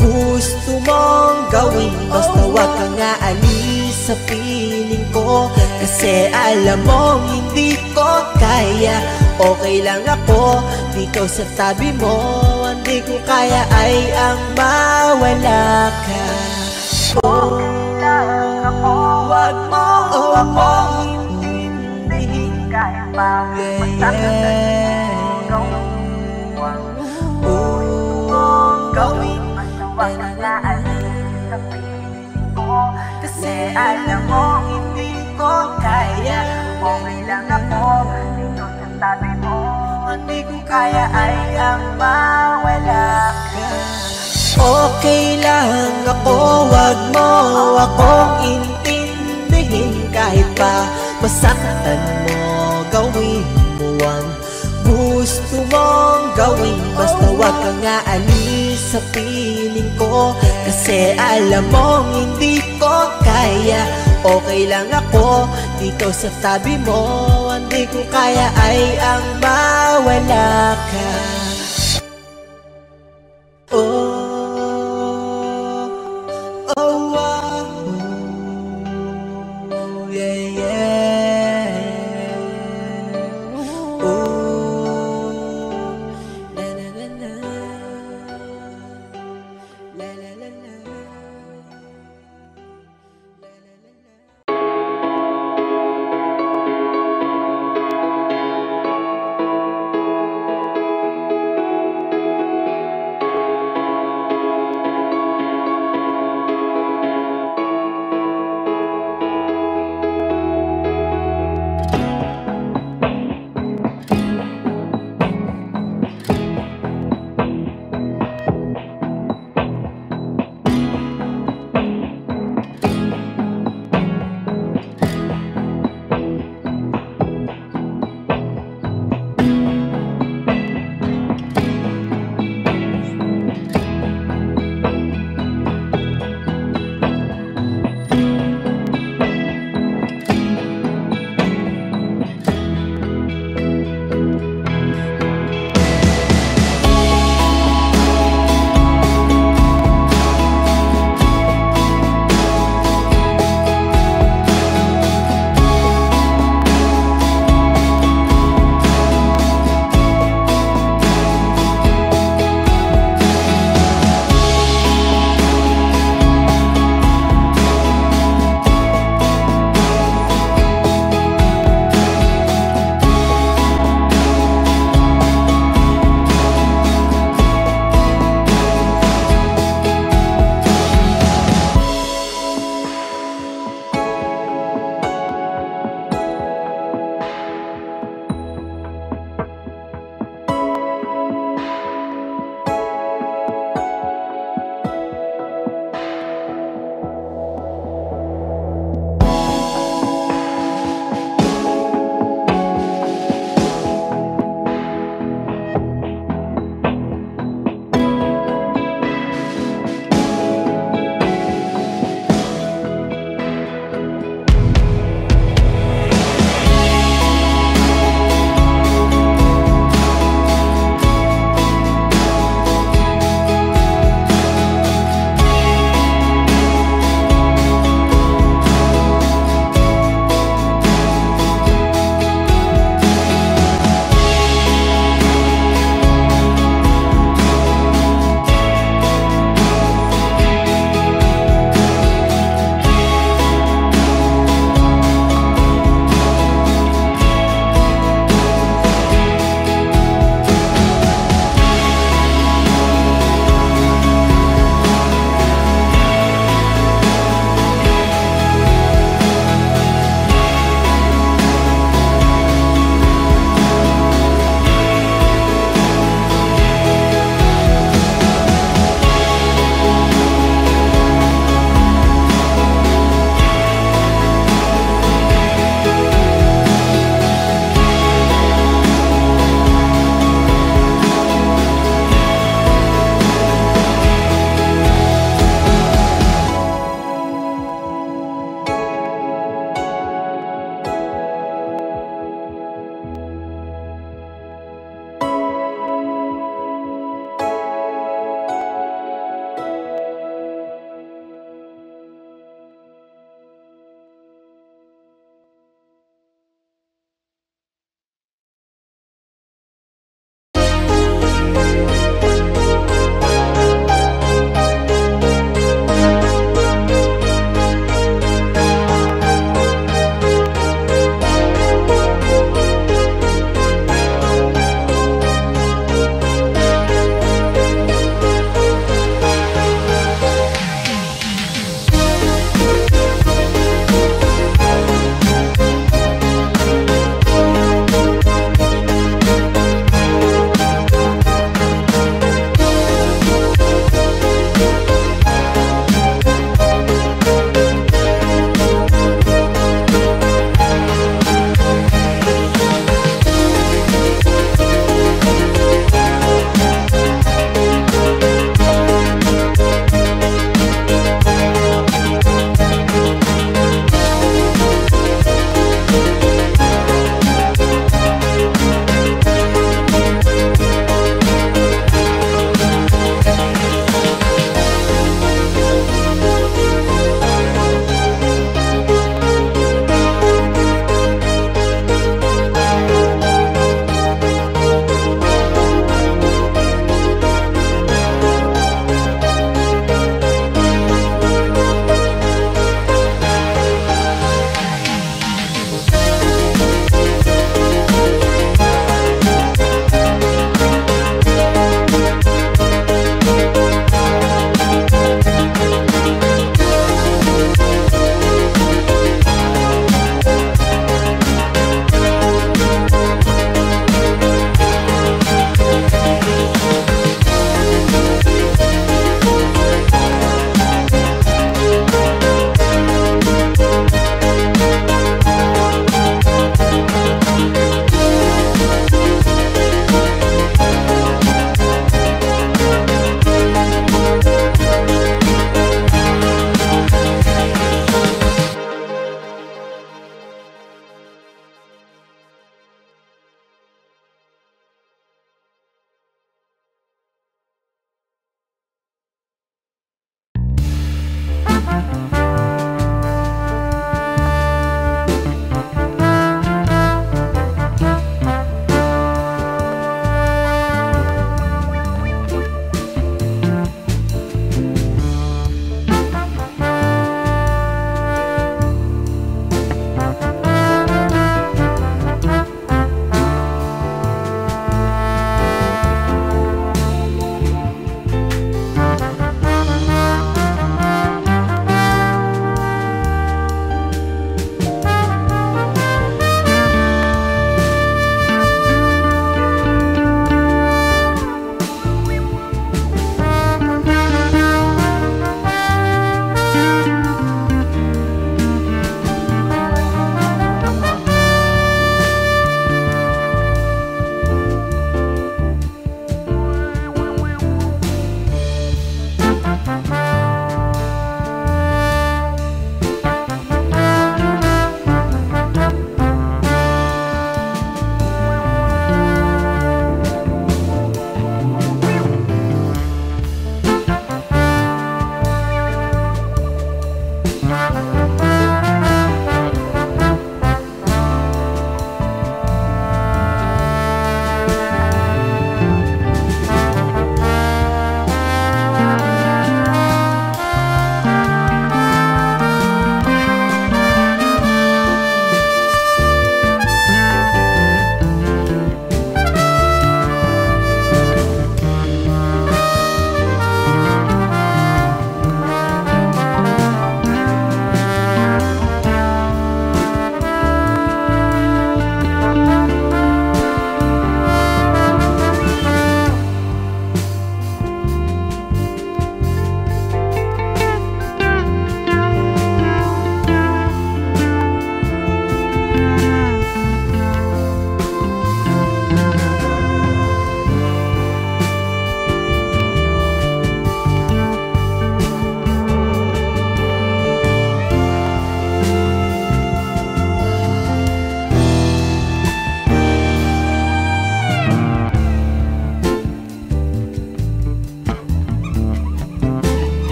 gusto mong gawin. Basta wag kang aalis sa piling ko, kasi alam mong hindi ko kaya. Okay lang ako dito sa tabi mo, hindi ko kaya ay ang mawala ka. Okay lang ako, wag mo akong intindihin. Kahit pa masaktan mo, gawin mo ang gusto mong gawin. Wag kang aalis sa piling ko, kasi alam mo hindi ko kaya. Okay lang ako dito sa tabi mo, hindi ko kaya ay ang mawala ka. Okay lang ako, wag mo akong intindihin. Kahit pa masaktan mo, gawin mo ang gusto mong gawin. Basta wag kang aalis sa piling ko, kasi alam mong hindi ko kaya. Okay lang ako dito sa tabi mo, hindi ko kaya ay ang mawala ka. Oh.